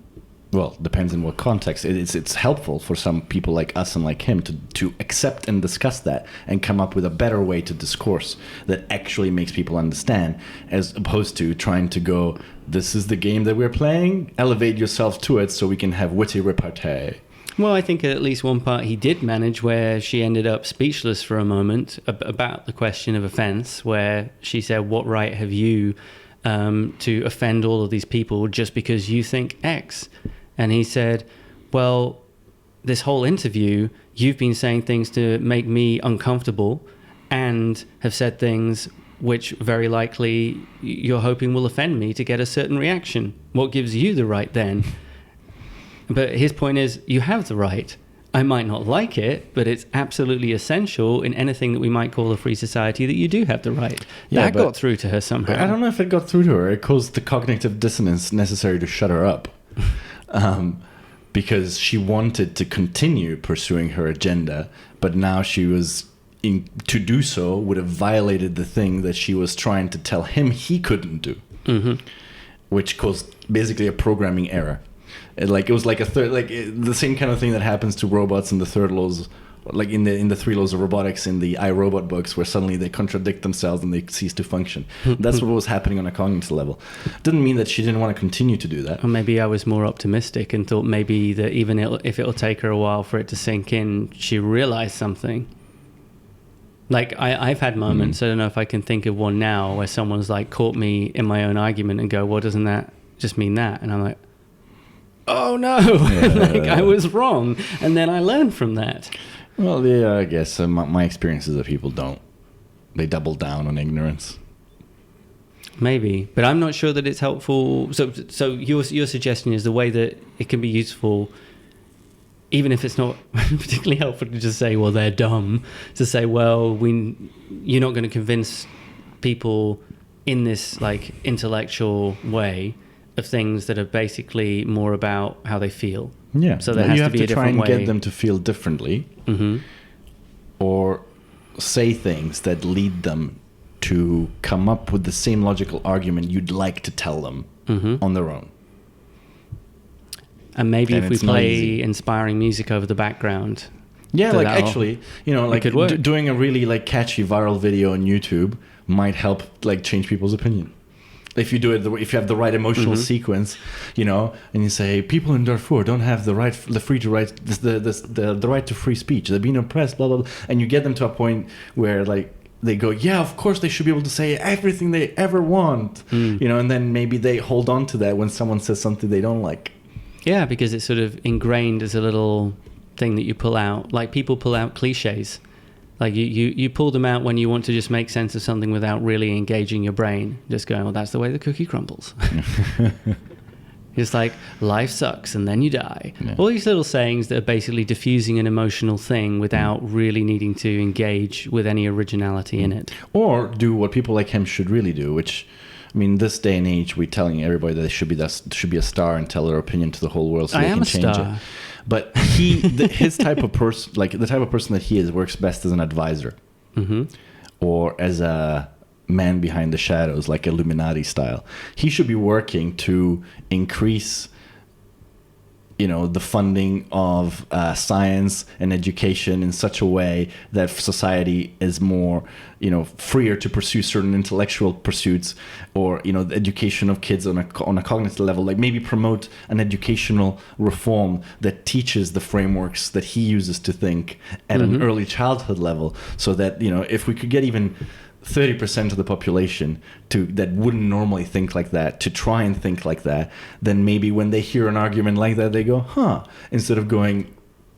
Well, depends in what context. It's helpful for some people like us and like him to accept and discuss that and come up with a better way to discourse that actually makes people understand, as opposed to trying to go, this is the game that we're playing, elevate yourself to it so we can have witty repartee. Well, I think at least one part he did manage, where she ended up speechless for a moment about the question of offence, where she said, what right have you to offend all of these people just because you think X? And he said, well, this whole interview, you've been saying things to make me uncomfortable and have said things which very likely you're hoping will offend me to get a certain reaction. What gives you the right then? But his point is, you have the right. I might not like it, but it's absolutely essential in anything that we might call a free society that you do have the right. Yeah, that got through to her somehow. I don't know if it got through to her. It caused the cognitive dissonance necessary to shut her up. Because she wanted to continue pursuing her agenda, but now she was to do so would have violated the thing that she was trying to tell him he couldn't do, which caused basically a programming error. It was like the same kind of thing that happens to robots in the third laws, like in the 3 laws of robotics in the iRobot books, where suddenly they contradict themselves and they cease to function. That's what was happening on a cognitive level. Didn't mean that she didn't want to continue to do that. Or maybe I was more optimistic and thought maybe that even if it'll take her a while for it to sink in, she realized something. Like I've had moments, I don't know if I can think of one now, where someone's like caught me in my own argument and go, well, doesn't that just mean that? And I'm like, oh no, I was wrong. And then I learned from that. Well, yeah, I guess my experience is that people don't. They double down on ignorance. Maybe, but I'm not sure that it's helpful. So your suggestion is the way that it can be useful, even if it's not particularly helpful to just say, well, they're dumb, to say, well, you're not going to convince people in this like intellectual way of things that are basically more about how they feel Yeah. So there has you to have be to a try different and way. get them to feel differently, Mm-hmm. or say things that lead them to come up with the same logical argument you'd like to tell them on their own. And maybe And if we it's not play easy. inspiring music over the background. Yeah, So like that'll- actually, you know, like could work. doing a really like catchy viral video on YouTube might help like change people's opinion. If you do it, if you have the right emotional sequence, you know, and you say people in Darfur don't have the right to free speech. They're being oppressed, blah blah blah, and you get them to a point where like they go, yeah, of course they should be able to say everything they ever want, you know, and then maybe they hold on to that when someone says something they don't like. Yeah, because it's sort of ingrained as a little thing that you pull out. Like people pull out cliches. Like you pull them out when you want to just make sense of something without really engaging your brain. Just going, well, that's the way the cookie crumbles. It's like, life sucks and then you die. Yeah. All these little sayings that are basically diffusing an emotional thing without really needing to engage with any originality in it. Or do what people like him should really do, which, I mean, this day and age, we're telling everybody that they should be a star and tell their opinion to the whole world so I they am can a change star. it. But his type of person, like the type of person that he is, works best as an advisor or as a man behind the shadows, like Illuminati style. He should be working to increase, you know, the funding of science and education in such a way that society is more, you know, freer to pursue certain intellectual pursuits, or, you know, the education of kids on a cognitive level. Like maybe promote an educational reform that teaches the frameworks that he uses to think at an early childhood level, so that, you know, if we could get even 30% of the population that wouldn't normally think like that to try and think like that, then maybe when they hear an argument like that, they go, huh, instead of going,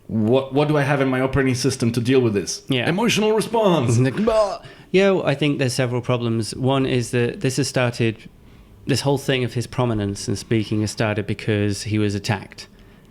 what do I have in my operating system to deal with this? Yeah. Emotional response. Yeah, well, I think there's several problems. One is that this whole thing of his prominence and speaking has started because he was attacked.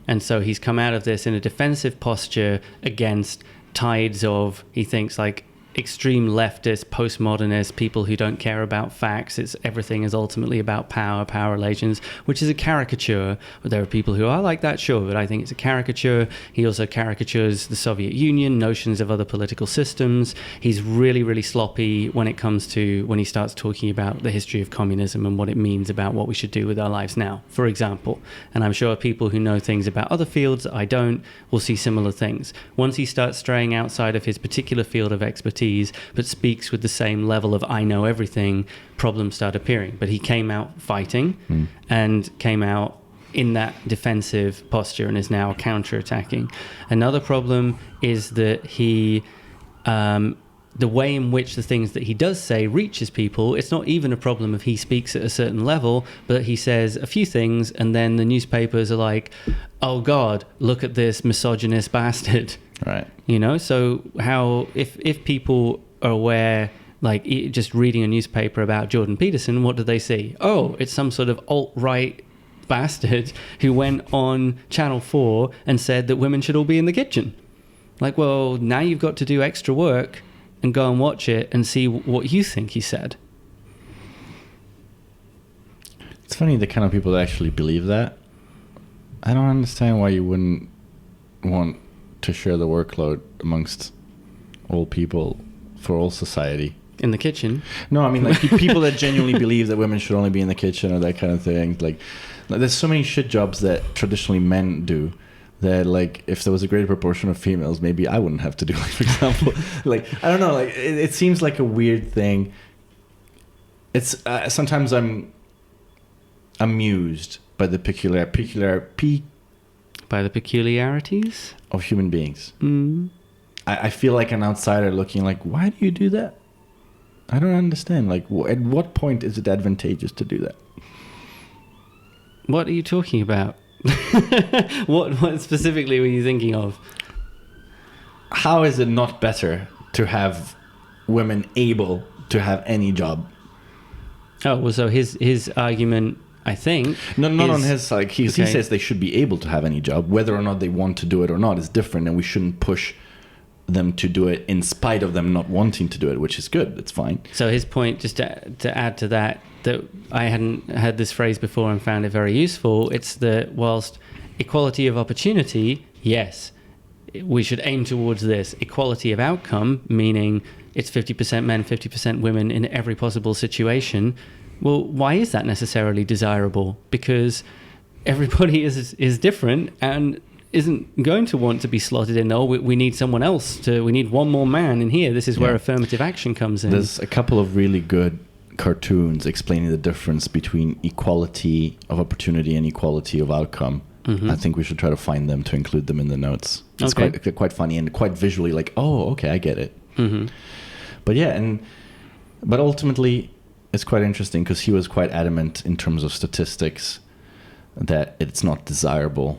And so he's come out of this in a defensive posture against tides of, he thinks, like, extreme leftist, postmodernist, people who don't care about facts. Everything is ultimately about power relations, which is a caricature. There are people who are like that, sure, but I think it's a caricature. He also caricatures the Soviet Union, notions of other political systems. He's really, really sloppy when he starts talking about the history of communism and what it means about what we should do with our lives now, for example. And I'm sure people who know things about other fields that I don't will see similar things. Once he starts straying outside of his particular field of expertise, but speaks with the same level of I know everything, problems start appearing. But he came out fighting and came out in that defensive posture and is now counterattacking. Another problem is that he, the way in which the things that he does say reaches people, it's not even a problem if he speaks at a certain level, but he says a few things and then the newspapers are like, oh God, look at this misogynist bastard. Right. You know, so how, if people are aware, like just reading a newspaper about Jordan Peterson, what do they see? Oh, it's some sort of alt-right bastard who went on Channel 4 and said that women should all be in the kitchen. Like, well, now you've got to do extra work and go and watch it and see what you think he said. It's funny, the kind of people that actually believe that. I don't understand why you wouldn't want to share the workload amongst all people for all society. In the kitchen? No, I mean, like, people that genuinely believe that women should only be in the kitchen or that kind of thing. Like, there's so many shit jobs that traditionally men do that, like, if there was a greater proportion of females, maybe I wouldn't have to do, like, for example. Like, I don't know, like, it seems like a weird thing. It's, sometimes I'm amused by the By the peculiarities? of human beings. Mm. I feel like an outsider looking like, why do you do that? I don't understand. Like, at what point is it advantageous to do that? What are you talking about? What specifically were you thinking of? How is it not better to have women able to have any job? Oh, well, so his argument, I think... No, not on his side. He Okay. says they should be able to have any job. Whether or not they want to do it or not is different, and we shouldn't push them to do it in spite of them not wanting to do it, which is good. It's fine. So his point, just to add to that I hadn't had this phrase before and found it very useful, it's that whilst equality of opportunity, yes, we should aim towards this. Equality of outcome, meaning it's 50% men, 50% women in every possible situation. Well, why is that necessarily desirable? Because everybody is different and isn't going to want to be slotted in. Oh, we need someone else we need one more man in here. This is where affirmative action comes in. There's a couple of really good cartoons explaining the difference between equality of opportunity and equality of outcome. I think we should try to find them to include them in the notes. It's quite funny and quite visually like, oh, okay, I get it. But yeah, but ultimately it's quite interesting because he was quite adamant in terms of statistics that it's not desirable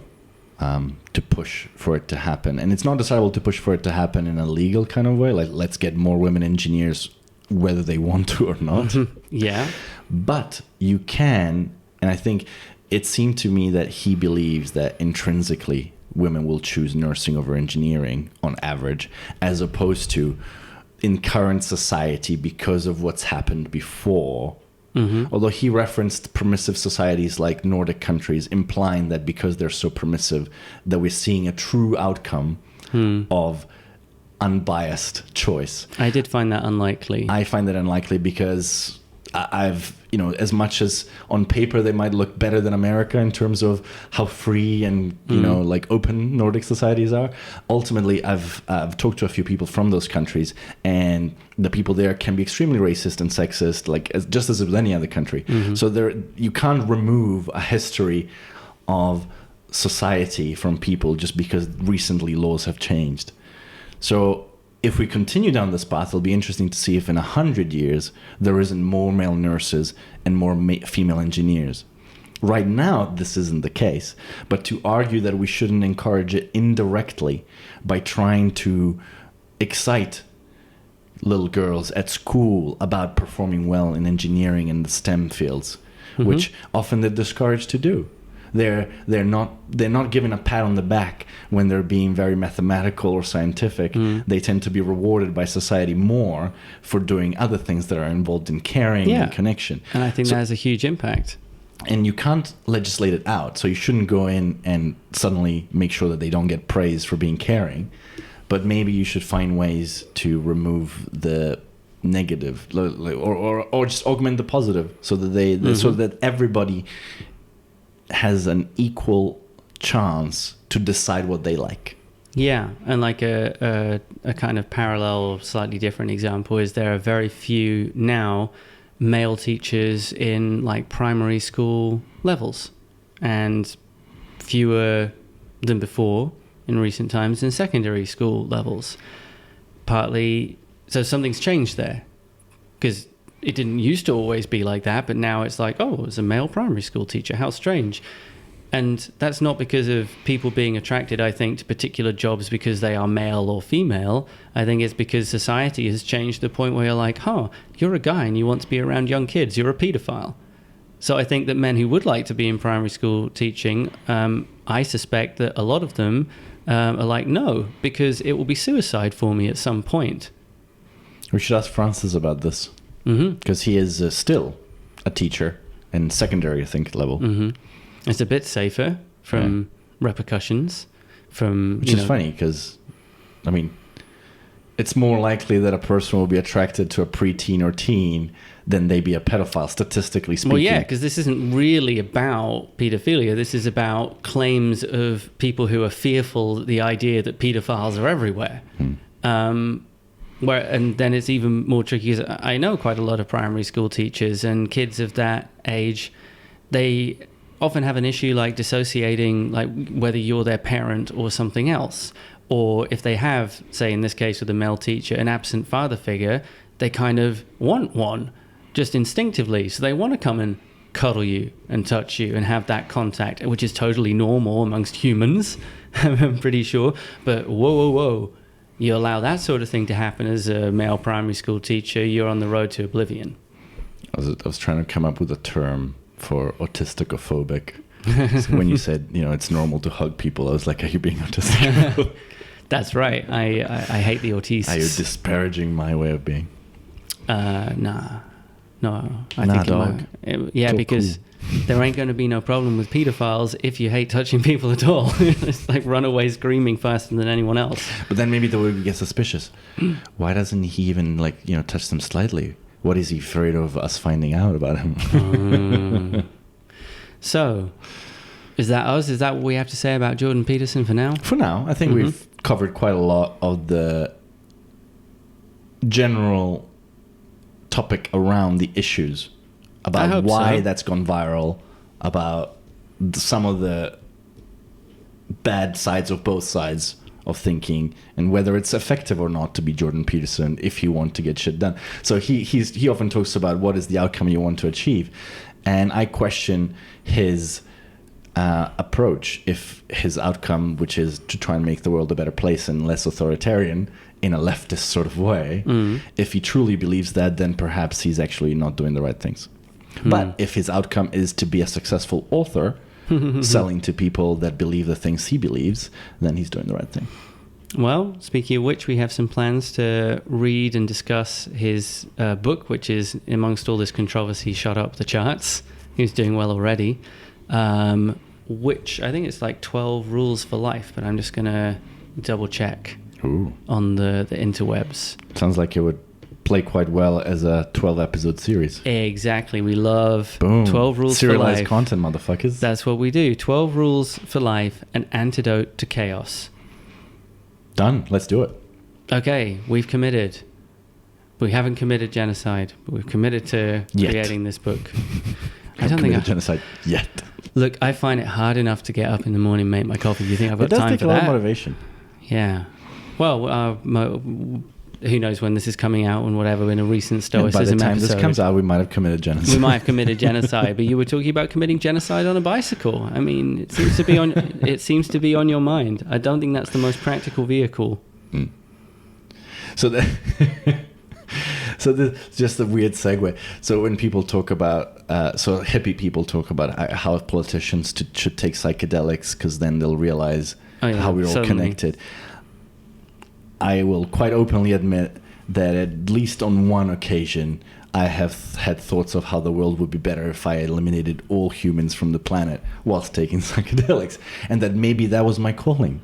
to push for it to happen. And it's not desirable to push for it to happen in a legal kind of way, like let's get more women engineers whether they want to or not. Yeah. But you can, and I think it seemed to me that he believes that intrinsically women will choose nursing over engineering on average, as opposed to in current society because of what's happened before. Although he referenced permissive societies like Nordic countries, implying that because they're so permissive that we're seeing a true outcome of unbiased choice. I did find that unlikely. I find that unlikely because I've, as much as on paper they might look better than America in terms of how free and, like open Nordic societies are, ultimately I've talked to a few people from those countries, and the people there can be extremely racist and sexist, just as with any other country. So you can't remove a history of society from people just because recently laws have changed. So if we continue down this path, it'll be interesting to see if in 100 years there isn't more male nurses and more female engineers. Right now, this isn't the case. But to argue that we shouldn't encourage it indirectly by trying to excite little girls at school about performing well in engineering and the STEM fields, which often they're discouraged to do. They're not given a pat on the back when they're being very mathematical or scientific. They tend to be rewarded by society more for doing other things that are involved in caring and connection. And I think that has a huge impact. And you can't legislate it out, so you shouldn't go in and suddenly make sure that they don't get praise for being caring. But maybe you should find ways to remove the negative, or just augment the positive, so that so that everybody has an equal chance to decide what they like. Yeah, and like a kind of parallel or slightly different example is there are very few now male teachers in like primary school levels, and fewer than before in recent times in secondary school levels. Partly, so something's changed there, because it didn't used to always be like that, but now it's like, oh, it's a male primary school teacher. How strange. And that's not because of people being attracted, I think, to particular jobs because they are male or female. I think it's because society has changed to the point where you're like, you're a guy and you want to be around young kids. You're a pedophile. So I think that men who would like to be in primary school teaching, I suspect that a lot of them are like, no, because it will be suicide for me at some point. We should ask Francis about this. Because he is still a teacher in secondary, I think, level. It's a bit safer from repercussions. Which is funny because, I mean, it's more likely that a person will be attracted to a preteen or teen than they be a pedophile, statistically speaking. Well, yeah, because this isn't really about pedophilia. This is about claims of people who are fearful that the idea that pedophiles are everywhere. And then it's even more tricky because I know quite a lot of primary school teachers, and kids of that age, they often have an issue like dissociating, like whether you're their parent or something else. Or if they have, say in this case with a male teacher, an absent father figure, they kind of want one just instinctively. So they want to come and cuddle you and touch you and have that contact, which is totally normal amongst humans, I'm pretty sure. But whoa. You allow that sort of thing to happen as a male primary school teacher, you're on the road to oblivion. I was trying to come up with a term for autisticophobic. So when you said, it's normal to hug people, I was like, are you being autistic? That's right. I hate the autists. Are you disparaging my way of being? Nah. No, I Nah, think dog. yeah, So because there ain't going to be no problem with pedophiles if you hate touching people at all. It's like run away screaming faster than anyone else. But then maybe they would get suspicious. Why doesn't he even touch them slightly? What is he afraid of us finding out about him? So, is that us? Is that what we have to say about Jordan Peterson for now? For now, I think we've covered quite a lot of the general topic around the issues about why that's gone viral, about some of the bad sides of both sides of thinking, and whether it's effective or not to be Jordan Peterson if you want to get shit done. So he often talks about what is the outcome you want to achieve, and I question his approach. If his outcome, which is to try and make the world a better place and less authoritarian in a leftist sort of way, if he truly believes that, then perhaps he's actually not doing the right things. But if his outcome is to be a successful author, selling to people that believe the things he believes, then he's doing the right thing. Well, speaking of which, we have some plans to read and discuss his book, which is, amongst all this controversy, shot up the charts. He's doing well already. Which I think it's like 12 Rules for Life, but I'm just going to double check on the interwebs. Sounds like it would play quite well as a 12-episode series. Exactly. We love Boom. 12 Rules for Serialized Life. content, motherfuckers. That's what we do. 12 Rules for Life, an antidote to chaos. Done. Let's do it. Okay, we've committed. We haven't committed genocide, but we've committed to creating this book. I don't think genocide yet. Look, I find it hard enough to get up in the morning, make my coffee. Do you think I've got time for that? It does take a lot of motivation. Yeah. Well, who knows when this is coming out and whatever, in a recent Stoicism by the time episode. this comes out, we might have committed genocide. We might have committed genocide, but you were talking about committing genocide on a bicycle. I mean, it seems to be on your mind. I don't think that's the most practical vehicle. So this is just a weird segue. So when people talk about, so hippie people talk about how politicians should take psychedelics because then they'll realize how we're all connected. I will quite openly admit that at least on one occasion, I have had thoughts of how the world would be better if I eliminated all humans from the planet whilst taking psychedelics, and that maybe that was my calling.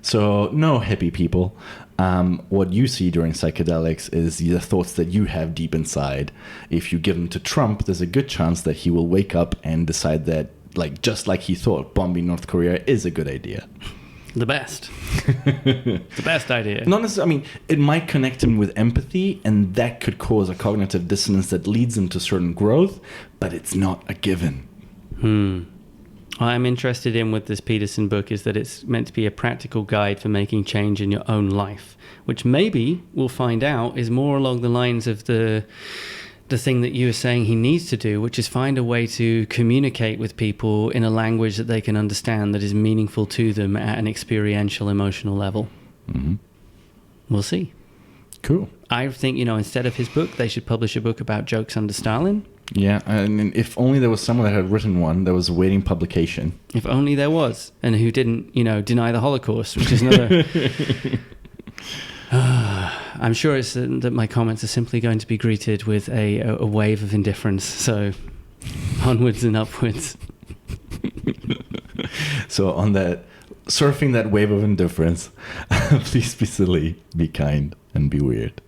So no, hippie people. What you see during psychedelics is the thoughts that you have deep inside. If you give them to Trump, there's a good chance that he will wake up and decide that, just like he thought, bombing North Korea is a good idea. The best. The best idea. Not necessarily, I mean, it might connect him with empathy, and that could cause a cognitive dissonance that leads him to certain growth, but it's not a given. What I'm interested in with this Peterson book is that it's meant to be a practical guide for making change in your own life, which maybe we'll find out is more along the lines of the thing that you were saying he needs to do, which is find a way to communicate with people in a language that they can understand, that is meaningful to them at an experiential, emotional level. We'll see. Cool. I think, instead of his book, they should publish a book about jokes under Stalin. Yeah, and if only there was someone that had written one that was awaiting publication. If only there was, and who didn't, deny the Holocaust, which is another... I'm sure it's that my comments are simply going to be greeted with a wave of indifference. So, onwards and upwards. So on that, surfing that wave of indifference, please be silly, be kind, and be weird.